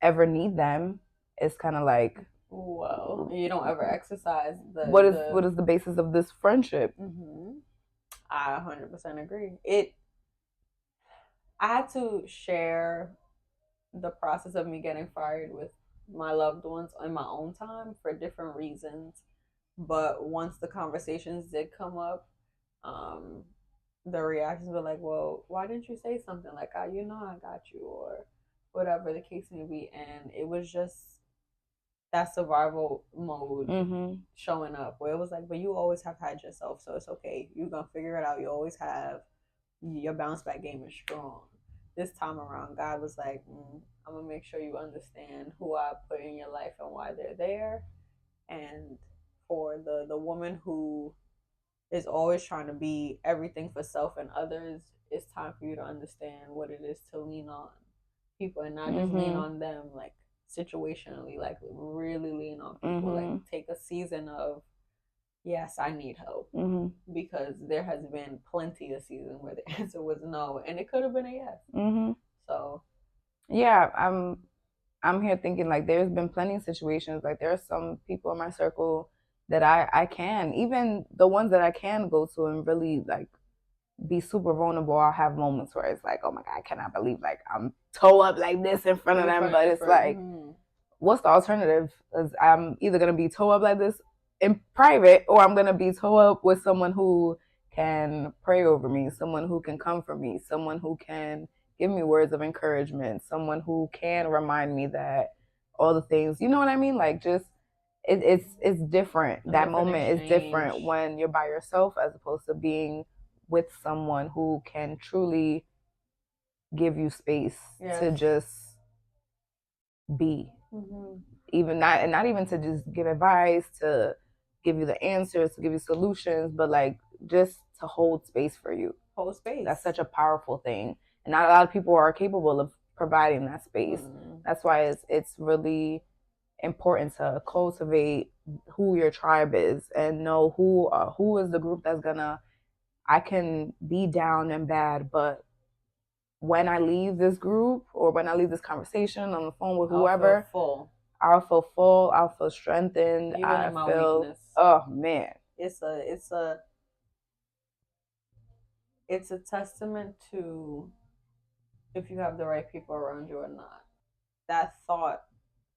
ever need them, it's kind of like, well, you don't ever exercise what is the basis of this friendship? I 100% agree. I had to share the process of me getting fired with my loved ones in my own time for different reasons. But once the conversations did come up, the reactions were like, well, why didn't you say something? Like, I got you, or whatever the case may be. And it was just that survival mode showing up where it was like, but you always have had yourself, so it's okay. You're going to figure it out. You always have. Your bounce back game is strong. This time around, God was like, I'm going to make sure you understand who I put in your life and why they're there. And for the woman who is always trying to be everything for self and others, it's time for you to understand what it is to lean on people and not just lean on them like situationally, like really lean on people. Like take a season of, yes, I need help, because there has been plenty of seasons where the answer was no, and it could have been a yes. So yeah, I'm here thinking like there's been plenty of situations, like there are some people in my circle that I can, even the ones that I can go to and really like be super vulnerable. I'll have moments where it's like, oh my God, I cannot believe like I'm toe up like this in front of them. But it's like, what's the alternative? Because I'm either going to be toe up like this in private, or I'm going to be toe up with someone who can pray over me, someone who can comfort me, someone who can give me words of encouragement, someone who can remind me that all the things, you know what I mean? Like just, it's different. That moment is different when you're by yourself as opposed to being with someone who can truly give you space to just be. Even not even to just give advice, to give you the answers, to give you solutions, but like just to hold space for you. Hold space. That's such a powerful thing. And not a lot of people are capable of providing that space. That's why it's really important to cultivate who your tribe is and know who is the group that's gonna, I can be down and bad, but when I leave this group or when I leave this conversation on the phone with whoever, I'll feel full, I'll feel strengthened. Even in my weakness. Oh man. It's a testament to if you have the right people around you or not. That thought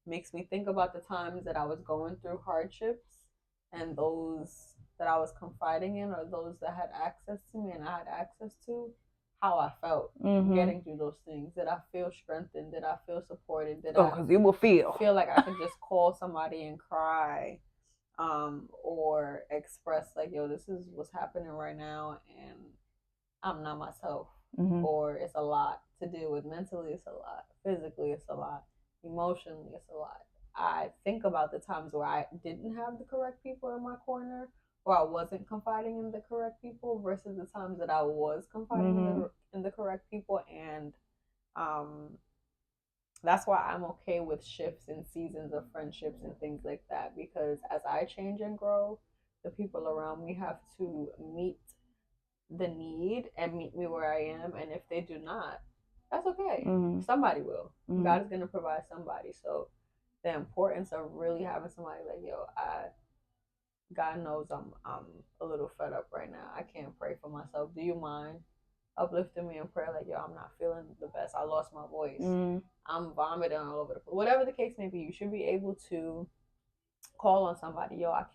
makes me think about the times that I was going through hardships and those that I was confiding in or those that had access to me and I had access to, how I felt getting through those things. Did I feel strengthened? Did I feel supported? Did because you will feel like I could just call somebody and cry? or express like, yo, this is what's happening right now, and I'm not myself, or it's a lot to deal with mentally, it's a lot, physically, it's a lot, emotionally, it's a lot. I think about the times where I didn't have the correct people in my corner, or I wasn't confiding in the correct people, versus the times that I was confiding in the correct people, and um, that's why I'm okay with shifts and seasons of friendships and things like that, because as I change and grow, the people around me have to meet the need and meet me where I am. And if they do not, that's okay. Somebody will. God is going to provide somebody. So the importance of really having somebody like, yo, God knows I'm a little fed up right now. I can't pray for myself. Do you mind uplifting me in prayer? Like, yo, I'm not feeling the best. I lost my voice. I'm vomiting all over the place. Whatever the case may be, you should be able to call on somebody. Yo, I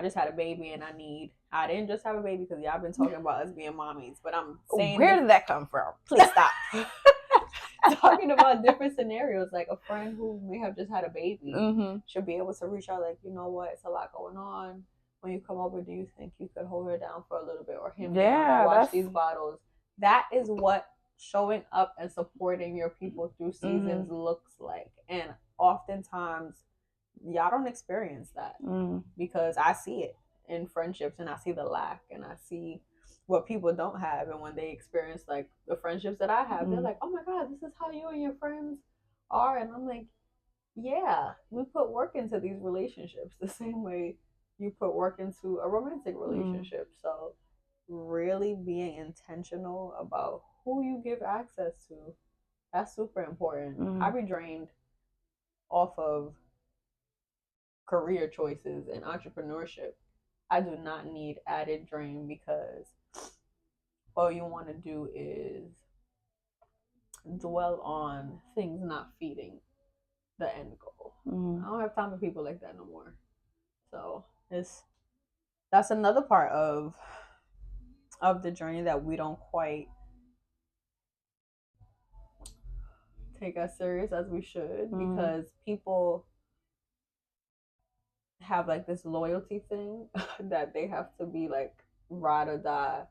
just had a baby and I didn't just have a baby, because y'all been talking about us being mommies, but I'm saying, where did that come from? Please stop. Talking about different scenarios, like a friend who may have just had a baby should be able to reach out, like, you know what, it's a lot going on. When you come over, do you think you could hold her down for a little bit, or him down, wash these bottles? That is what showing up and supporting your people through seasons looks like. And oftentimes y'all don't experience that, because I see it in friendships, and I see the lack, and I see what people don't have. And when they experience like the friendships that I have, they're like, oh my God, this is how you and your friends are. And I'm like, yeah, we put work into these relationships the same way you put work into a romantic relationship. So really being intentional about who you give access to, that's super important. I be drained off of career choices and entrepreneurship. I do not need added drain, because all you want to do is dwell on things not feeding the end goal. I don't have time for people like that no more. So that's another part of the journey that we don't quite take as serious as we should, because people have like this loyalty thing that they have to be like ride or die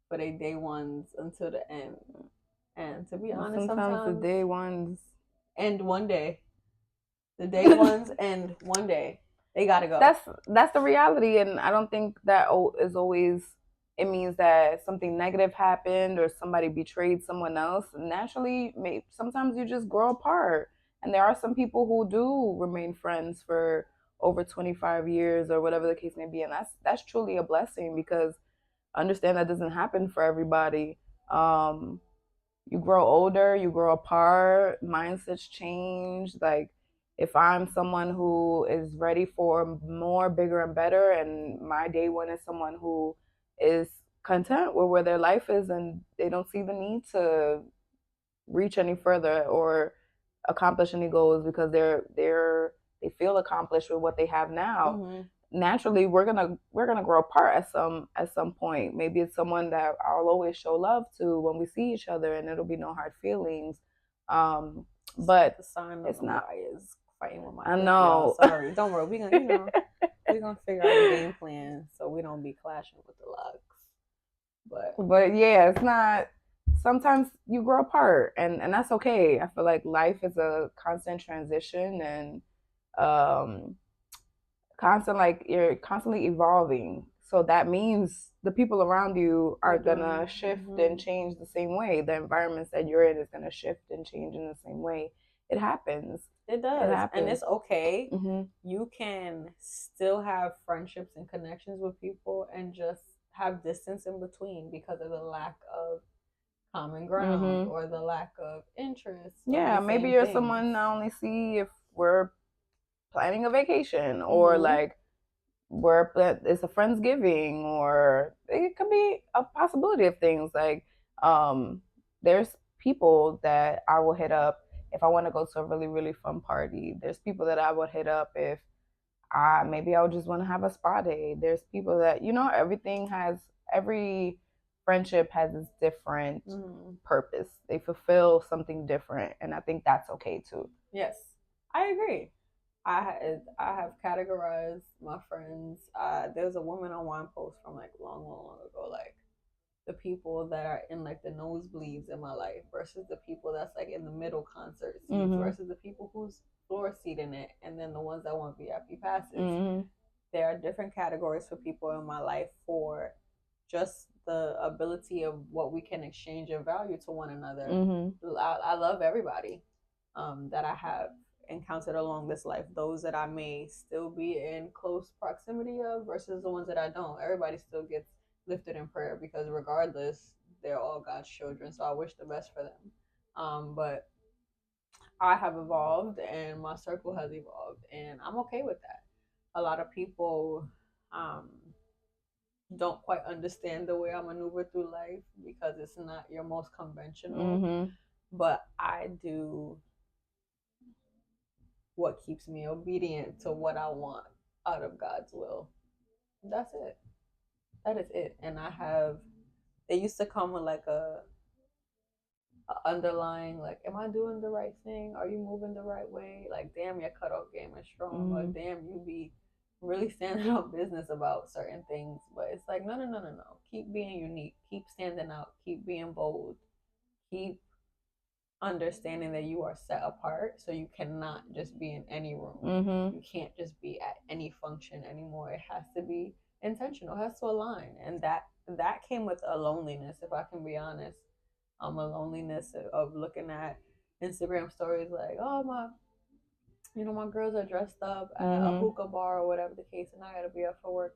for their day ones until the end. And to be honest, sometimes the day ones end one day. The day ones end one day. They gotta go. That's the reality, and I don't think that is always. It means that something negative happened or somebody betrayed someone else. Naturally, sometimes you just grow apart, and there are some people who do remain friends for over 25 years or whatever the case may be, and that's truly a blessing, because understand that doesn't happen for everybody. You grow older, you grow apart, mindsets change. Like, if I'm someone who is ready for more, bigger, and better, and my day one is someone who is content with where their life is and they don't see the need to reach any further or accomplish any goals because they feel accomplished with what they have now. Naturally, we're gonna grow apart at some point. Maybe it's someone that I'll always show love to when we see each other, and it'll be no hard feelings. But the sign it's not. Is fighting with my. I know. Sorry, don't worry. We're gonna figure out a game plan so we don't be clashing with the Loc'd. But yeah, it's not. Sometimes you grow apart, and that's okay. I feel like life is a constant transition, and you're constantly evolving. So that means the people around you are gonna shift and change the same way. The environments that you're in is gonna shift and change in the same way. It happens. It does. It happens. And it's okay. You can still have friendships and connections with people and just have distance in between because of the lack of common ground or the lack of interest. Yeah, maybe you're someone I only see if we're planning a vacation or like it's a Friendsgiving, or it could be a possibility of things like there's people that I will hit up if I want to go to a really, really fun party. There's people that I would hit up if maybe I would just want to have a spa day. There's people that, every friendship has its different purpose. They fulfill something different, and I think that's okay too. Yes, I agree. I have categorized my friends. There's a woman on one post from like long, long, long ago, like the people that are in like the nosebleeds in my life versus the people that's like in the middle concert seats versus the people who's floor seat in it, and then the ones that want VIP passes. There are different categories for people in my life for just the ability of what we can exchange in value to one another. I love everybody that I have encountered along this life, those that I may still be in close proximity of versus the ones that I don't. Everybody still gets lifted in prayer because regardless, they're all God's children. So I wish the best for them. But I have evolved and my circle has evolved, and I'm okay with that. A lot of people um, don't quite understand the way I maneuver through life because it's not your most conventional. But I do what keeps me obedient to what I want out of God's will. That's it. That is it. And I have, they used to come with like a underlying, like, am I doing the right thing? Are you moving the right way? Like, damn, your cutoff game is strong. Like, damn, you be really standing on business about certain things. But it's like, no. Keep being unique. Keep standing out. Keep being bold. Keep understanding that you are set apart, so you cannot just be in any room. You can't just be at any function anymore. It has to be intentional. It has to align, and that came with a loneliness, if I can be honest. A loneliness of looking at Instagram stories like, oh my girls are dressed up at a hookah bar or whatever the case, and I gotta be up for work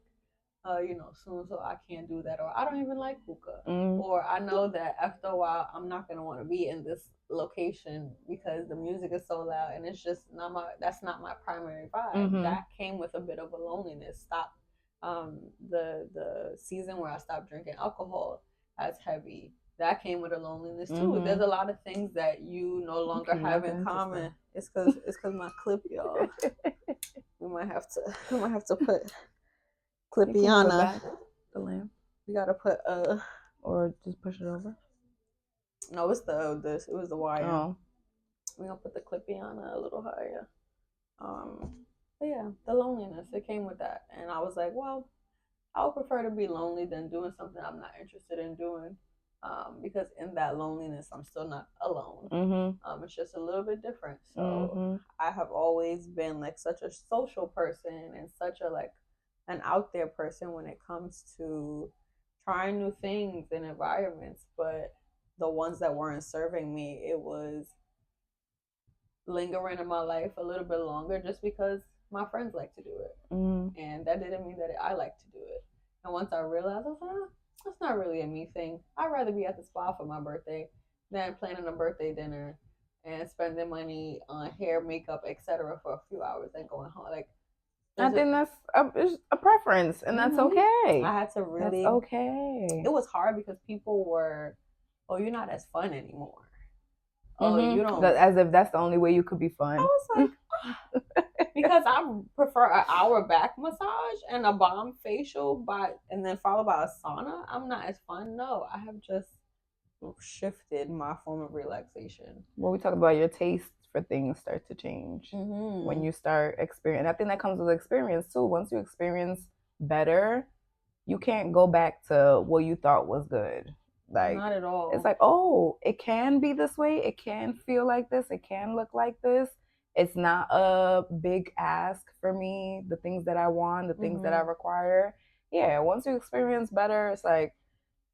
soon, so I can't do that, or I don't even like hookah, or I know that after a while I'm not gonna want to be in this location because the music is so loud, and it's just that's not my primary vibe. That came with a bit of a loneliness. Stop the season where I stopped drinking alcohol as heavy. That came with a loneliness too. There's a lot of things that you no longer have in common. It's cause my clip, y'all. we might have to put Clipiana. The lamp. We gotta put or just push it over. No, it's it was the wire. Oh. We're gonna put the Clipiana a little higher. But yeah, the loneliness, it came with that. And I was like, well, I would prefer to be lonely than doing something I'm not interested in doing. Because in that loneliness, I'm still not alone. It's just a little bit different. So I have always been like such a social person and such a like an out there person when it comes to trying new things and environments, but the ones that weren't serving me, it was lingering in my life a little bit longer just because my friends like to do it. And that didn't mean that I like to do it. And once I realized, I was like, that's not really a me thing. I'd rather be at the spa for my birthday than planning a birthday dinner and spending money on hair, makeup, etc. for a few hours and going home. Like, I think that's a preference, and that's okay. I had to really. That's okay. It was hard because people were, oh, you're not as fun anymore. Oh, you don't. As if that's the only way you could be fun. I was like, because I prefer an hour back massage and a bomb facial, and then followed by a sauna. I'm not as fun. No, I have just shifted my form of relaxation. Well, we talk about your taste for things start to change when you start experiencing. I think that comes with experience too. Once you experience better, you can't go back to what you thought was good. Like, not at all. It's like, oh, it can be this way. It can feel like this. It can look like this. It's not a big ask for me. The things that I want, the things that I require. Yeah, once you experience better, it's like,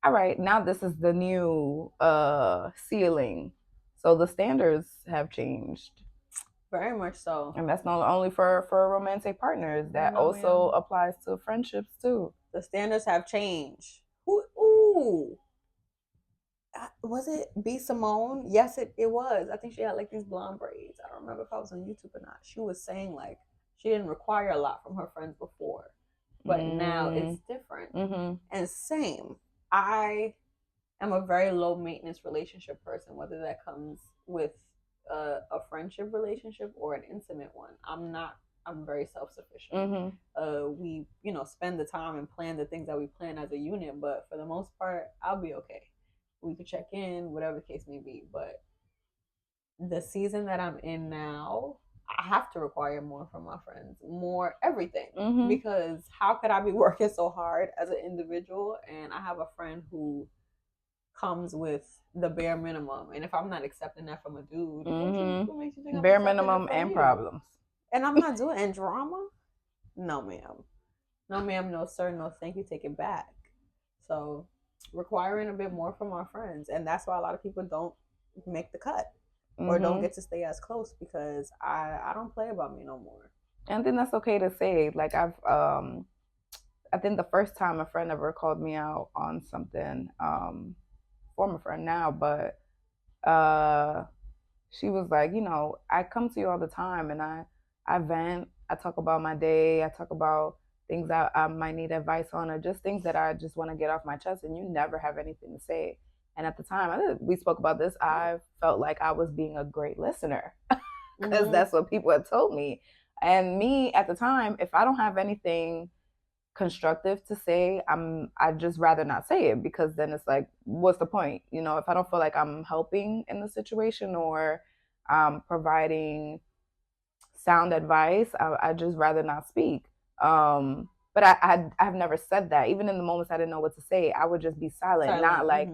all right, now this is the new ceiling. So the standards have changed. Very much so. And that's not only for romantic partners. That also applies to friendships too. The standards have changed. Ooh. Was it B. Simone? Yes, it was. I think she had like these blonde braids. I don't remember if I was on YouTube or not. She was saying like she didn't require a lot from her friends before, but now it's different. And same, I am a very low maintenance relationship person, whether that comes with a friendship relationship or an intimate one. I'm very self-sufficient. We, spend the time and plan the things that we plan as a unit, but for the most part, I'll be okay. We could check in, whatever the case may be. But the season that I'm in now, I have to require more from my friends, more everything. Mhm. Because how could I be working so hard as an individual and I have a friend who comes with the bare minimum, and if I'm not accepting that from a dude, what makes you think I'm bare accepting it minimum from and you? problems. And I'm not doing and drama. No, ma'am. No, ma'am. No, sir. No, thank you. Take it back. So, requiring a bit more from our friends, and that's why a lot of people don't make the cut or don't get to stay as close because I don't play about me no more. And then that's okay to say. Like I think the first time a friend ever called me out on something, former friend now, but she was like, you know, I come to you all the time and I vent, I talk about my day, I talk about things that I might need advice on or just things that I just want to get off my chest and you never have anything to say. And at the time, we spoke about this, I felt like I was being a great listener because that's what people had told me. And me at the time, if I don't have anything constructive to say, I'd just rather not say it because then it's like, what's the point? You know, if I don't feel like I'm helping in the situation or providing sound advice, I just rather not speak. But I've never said that. Even in the moments I didn't know what to say, I would just be silent. Not like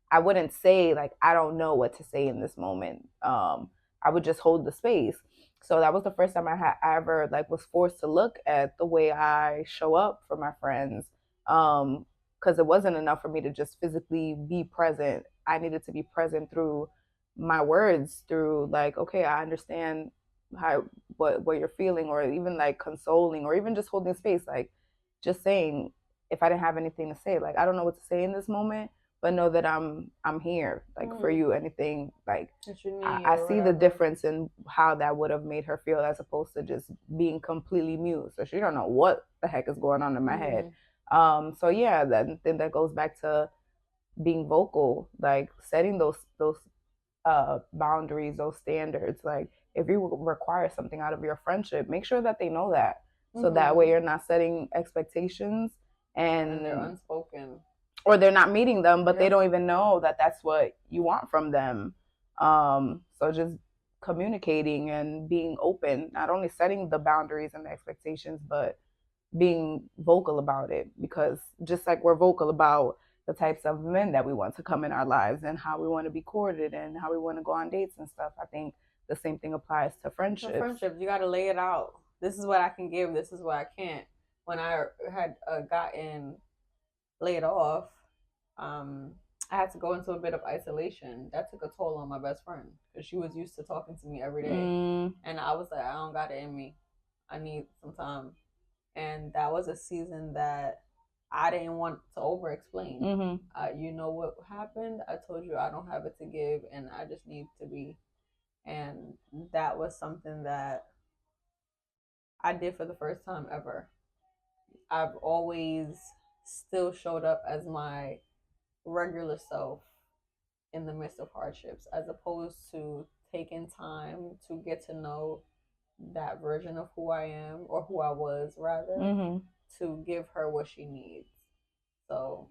I wouldn't say like I don't know what to say in this moment. I would just hold the space. So that was the first time I ever like was forced to look at the way I show up for my friends. Because it wasn't enough for me to just physically be present. I needed to be present through my words, through like, okay, I understand how what you're feeling, or even like consoling, or even just holding space, like just saying if I didn't have anything to say, like I don't know what to say in this moment, but know that I'm here, like for you, anything like I see the difference in how that would have made her feel as opposed to just being completely mute. So she don't know what the heck is going on in my head. So yeah, then that goes back to being vocal, like setting those boundaries, those standards. Like if you require something out of your friendship, make sure that they know that. So that way you're not setting expectations and they're unspoken. Or they're not meeting them, but they don't even know that that's what you want from them. So just communicating and being open, not only setting the boundaries and the expectations, but being vocal about it. Because just like we're vocal about the types of men that we want to come in our lives and how we want to be courted and how we want to go on dates and stuff, I think the same thing applies to friendships. For friendships, you got to lay it out. This is what I can give. This is what I can't. When I had gotten laid off, I had to go into a bit of isolation. That took a toll on my best friend because she was used to talking to me every day. And I was like, I don't got it in me. I need some time. And that was a season that I didn't want to over explain. You know what happened? I told you I don't have it to give and I just need to be. And that was something that I did for the first time ever. I've always still showed up as my regular self in the midst of hardships, as opposed to taking time to get to know that version of who I am, or who I was rather, to give her what she needs. So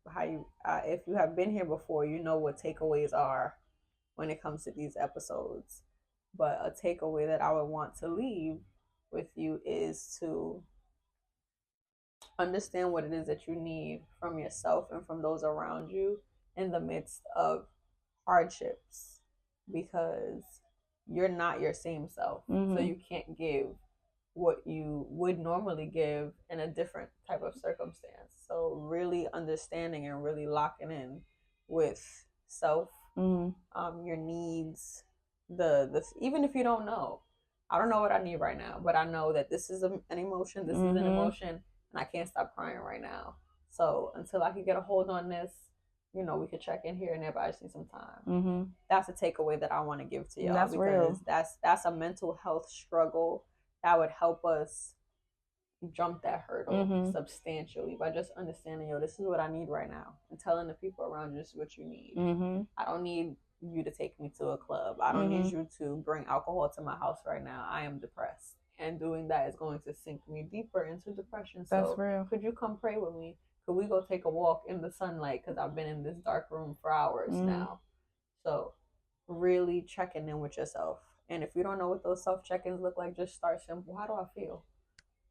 how you if you have been here before, you know what takeaways are when it comes to these episodes. But a takeaway that I would want to leave with you is to understand what it is that you need from yourself and from those around you in the midst of hardships, because you're not your same self. So you can't give what you would normally give in a different type of circumstance. So really understanding and really locking in with self, your needs, the even if you don't know, I don't know what I need right now, but I know that this is an emotion, this is an emotion, and I can't stop crying right now. So until I can get a hold on this, you know, we could check in here and there, but I just need some time. That's a takeaway that I want to give to y'all. That's because real. That's a mental health struggle that would help us jump that hurdle substantially by just understanding, yo, this is what I need right now, and telling the people around you this is what you need. I don't need you to take me to a club. I don't need you to bring alcohol to my house right now. I am depressed, and doing that is going to sink me deeper into depression. That's so real. Could you come pray with me? Could we go take a walk in the sunlight? Because I've been in this dark room for hours now. So really checking in with yourself And if you don't know what those self check-ins look like, just start simple. How do I feel?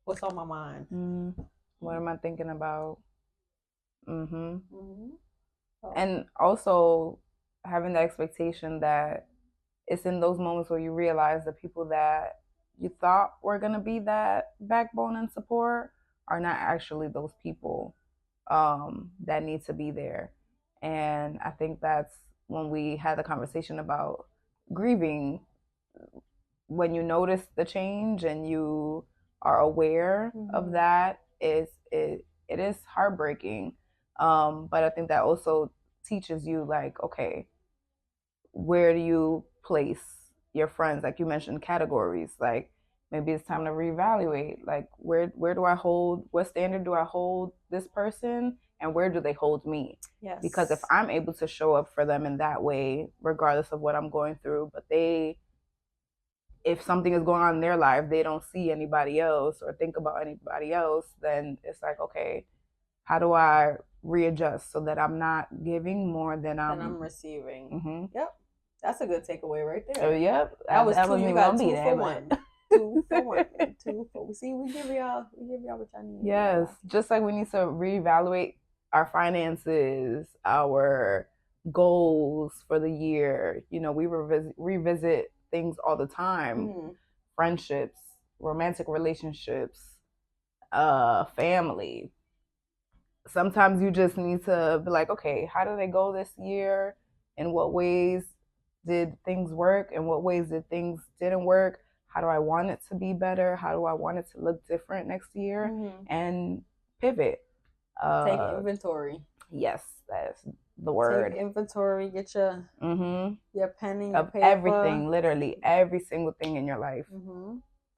What's on my mind? What am I thinking about? Oh. And also having the expectation that it's in those moments where you realize the people that you thought were going to be that backbone and support are not actually those people that need to be there. And I think that's when we had the conversation about grieving, when you notice the change and you are aware of that, it is heartbreaking. But I think that also teaches you, like, okay, where do you place your friends? Like you mentioned, categories. Like maybe it's time to reevaluate. Like where do I hold? What standard do I hold this person? And where do they hold me? Yes. Because if I'm able to show up for them in that way, regardless of what I'm going through, but if something is going on in their life, they don't see anybody else or think about anybody else, then it's like, okay, how do I readjust so that I'm not giving more than I'm receiving? Yep. That's a good takeaway right there. Oh, yep. That was two. You got 2 for 1. 2 for 1. 2 for. See, we give y'all what y'all need. Yes, just like we need to reevaluate our finances, our goals for the year. You know, we revisit things all the time. Friendships, romantic relationships, family. Sometimes you just need to be like, okay, how did they go this year? In what ways did things work? In what ways did things didn't work? How do I want it to be better? How do I want it to look different next year? And pivot. Take inventory. Yes, that's the word. Take inventory. Get your pen and your paper. Everything, literally every single thing in your life.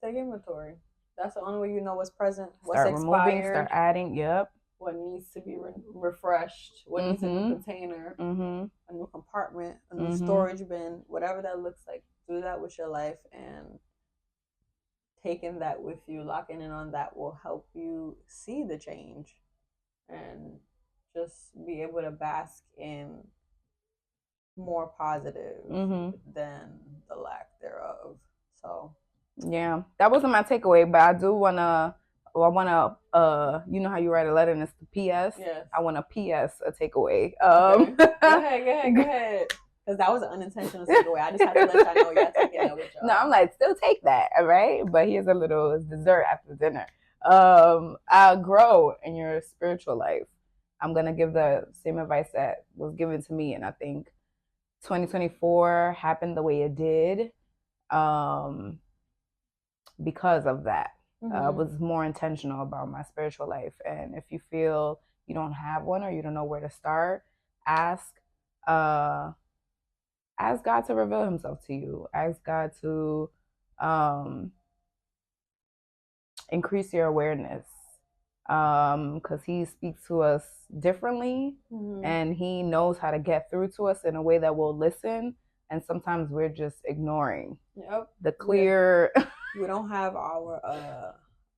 Take inventory. That's the only way you know what's present. What's start expired, removing, start adding. Yep. What needs to be refreshed. What needs a new container, a new compartment, a new storage bin, whatever that looks like. Do that with your life, and taking that with you, locking in on that will help you see the change and just be able to bask in more positive than the lack thereof. So yeah, that wasn't my takeaway, but I do wanna you know how you write a letter and it's the PS? Yes. I want a PS, a takeaway. Okay. Go ahead. Because that was an unintentional takeaway. I just had to let y'all know y'all taking that with y'all. No, I'm like, still take that, all right? But here's a little dessert after dinner. I'll grow in your spiritual life. I'm going to give the same advice that was given to me. And I think 2024 happened the way it did because of that. I was more intentional about my spiritual life. And if you feel you don't have one or you don't know where to start, ask God to reveal himself to you. Ask God to increase your awareness, because he speaks to us differently and he knows how to get through to us in a way that we'll listen, and sometimes we're just ignoring the clear. We don't have our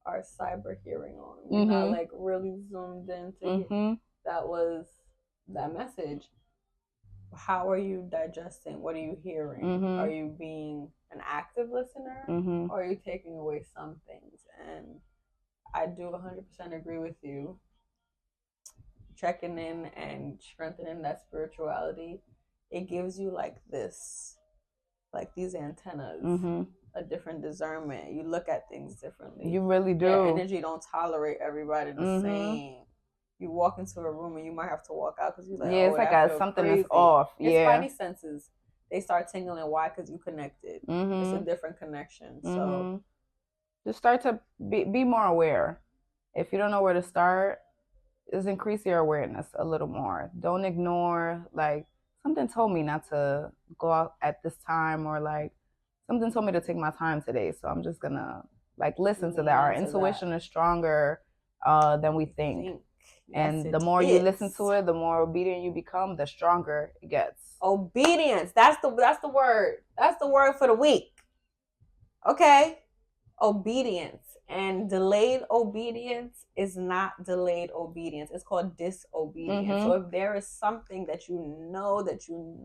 cyber hearing on. We're not like really zoomed in to that message. How are you digesting? What are you hearing? Are you being an active listener, or are you taking away some things? And I do 100% agree with you. Checking in and strengthening that spirituality, it gives you like these antennas, a different discernment. You look at things differently. You really do. Your energy don't tolerate everybody the same. You walk into a room and you might have to walk out because you're like, it's like something is off. Your spidey senses, they start tingling. Why? Because you connected. It's a different connection. So just start to be more aware. If you don't know where to start, just increase your awareness a little more. Don't ignore, like, something told me not to go out at this time, or like something told me to take my time today, so I'm just gonna like listen to that. Our intuition is stronger than we think. And the more you listen to it, the more obedient you become, the stronger it gets. Obedience. That's the word. That's the word for the week. Okay? Obedience. And delayed obedience is not delayed obedience. It's called disobedience. So if there is something that you know that you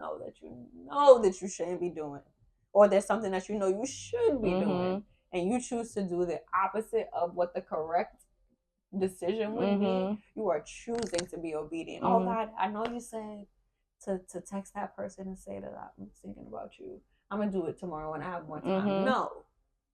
shouldn't be doing, or there's something that you know you should be doing, and you choose to do the opposite of what the correct decision would be, you are choosing to be obedient. Oh God, I know you said to text that person and say that I'm thinking about you. I'm gonna do it tomorrow when I have more time. No,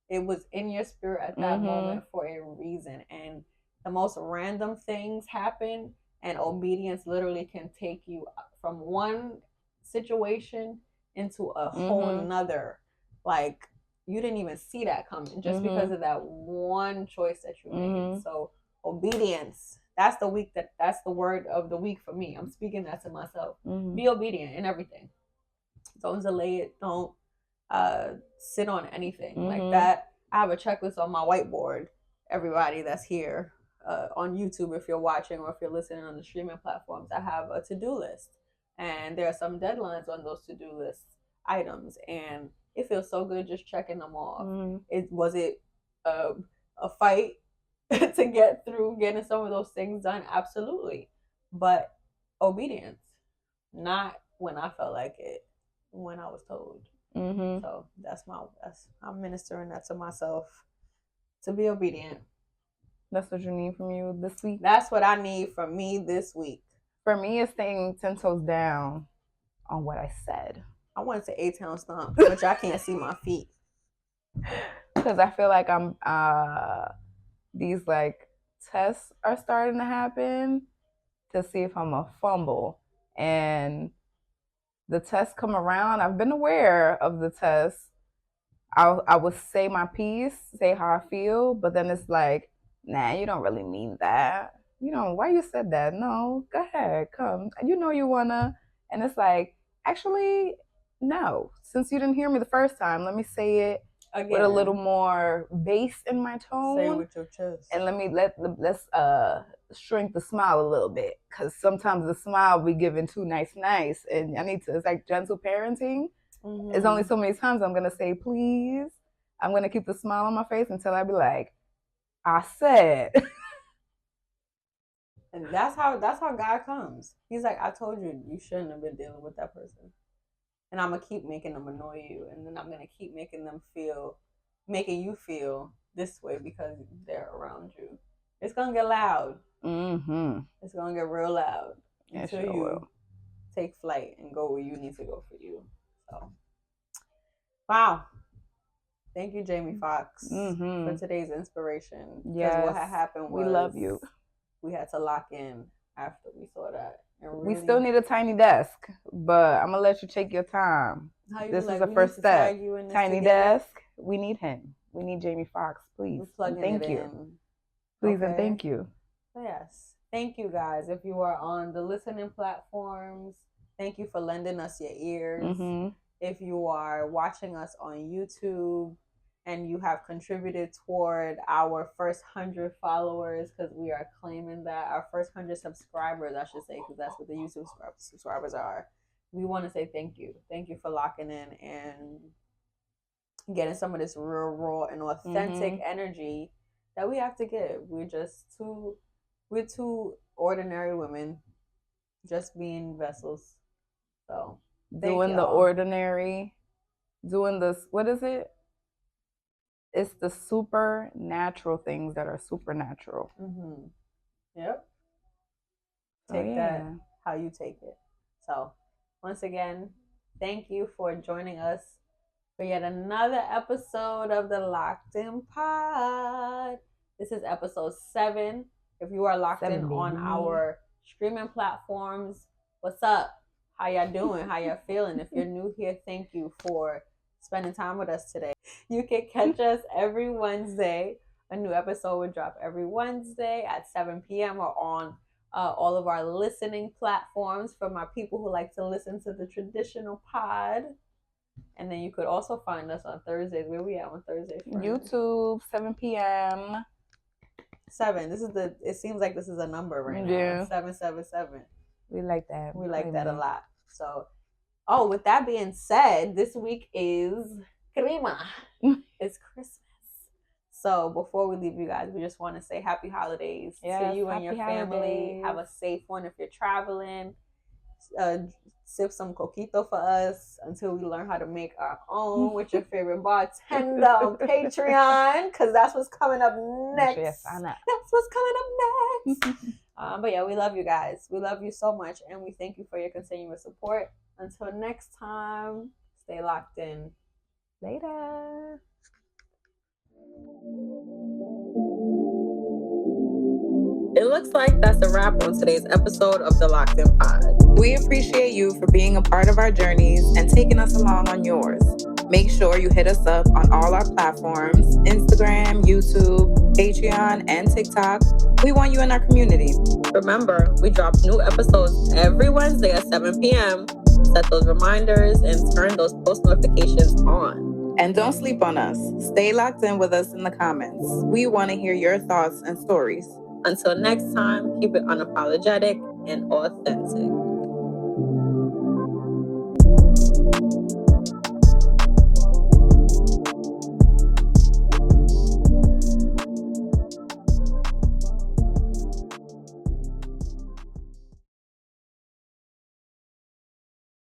it was in your spirit at that moment for a reason, and the most random things happen, and obedience literally can take you from one situation into a whole nother. Like, you didn't even see that coming just because of that one choice that you made. So obedience, that's the word of the week for me. I'm speaking that to myself. Be obedient in everything. Don't delay it. Don't sit on anything like that. I have a checklist on my whiteboard. Everybody that's here on YouTube, if you're watching or if you're listening on the streaming platforms, I have a to-do list, and there are some deadlines on those to-do list items, and it feels so good just checking them off. Was it a fight to get through getting some of those things done? Absolutely, but obedience, not when I felt like it, when I was told. So I'm ministering that to myself, to be obedient. That's what you need from you this week? That's what I need from me this week. For me, it's staying 10 toes down on what I said. I want to say 8-town stomp, but y'all can't see my feet. Because I feel like I'm these like tests are starting to happen to see if I'm a fumble. And the tests come around. I've been aware of the tests. I would say my piece, say how I feel, but then it's like, nah, you don't really mean that. You know, why you said that? No, go ahead, come. You know you wanna. And it's like, actually, no. Since you didn't hear me the first time, let me say it again with a little more bass in my tone. Say it with your chest. And let's shrink the smile a little bit, because sometimes the smile be given too nice, and I need to. It's like gentle parenting. It's only so many times I'm gonna say please. I'm gonna keep the smile on my face until I be like, I said. And that's how God comes. He's like, I told you you shouldn't have been dealing with that person, and I'm gonna keep making them annoy you, and then I'm gonna keep making you feel this way because they're around you. It's gonna get loud. It's gonna get real loud until you take flight and go where you need to go for you. So, wow. Thank you, Jamie Foxx, for today's inspiration. Yes, what had happened was we love you. We had to lock in after we saw that. And really, we still need a tiny desk, but I'm gonna let you take your time. This is the first step. Tiny desk. We need him. We need Jamie Foxx, please. Thank you. Please and thank you. Yes. Thank you, guys. If you are on the listening platforms, thank you for lending us your ears. If you are watching us on YouTube and you have contributed toward our first 100 followers, because we are claiming that, our first 100 subscribers, I should say, because that's what the YouTube subscribers are. We want to say thank you. Thank you for locking in and getting some of this real, raw, and authentic energy that we have to give. We're two ordinary women just being vessels. So doing the ordinary, doing this, what is it? It's the supernatural things that are supernatural. Yep. Take that how you take it. So once again, thank you for joining us for yet another episode of the Locked In Pod. This is episode 7. If you are locked in on our streaming platforms, what's up? How y'all doing? How y'all feeling? If you're new here, thank you for spending time with us today. You can catch us every Wednesday. A new episode will drop every Wednesday at 7 p.m. or on all of our listening platforms for my people who like to listen to the traditional pod. And then you could also find us on Thursdays. Where we at on Thursdays? YouTube, 7 p.m. 7. It seems like this is a number right now. 777. We like that. We like that a lot. So, with that being said, this week is Crema. It's Christmas. So before we leave you guys, we just want to say happy holidays to you and your family. Have a safe one if you're traveling. sip some coquito for us until we learn how to make our own with your favorite bartender on Patreon, because that's what's coming up next. Yes, I know. That's what's coming up next. But yeah, we love you guys. We love you so much, and we thank you for your continuous support. Until next time, stay locked in. Later. It looks like that's a wrap on today's episode of the Loc'd In Pod. We appreciate you for being a part of our journeys and taking us along on yours. Make sure you hit us up on all our platforms: Instagram, YouTube, Patreon, and TikTok. We want you in our community. Remember, we drop new episodes every Wednesday at 7 p.m. Set those reminders and turn those post notifications on. And don't sleep on us. Stay locked in with us in the comments. We want to hear your thoughts and stories. Until next time, keep it unapologetic and authentic.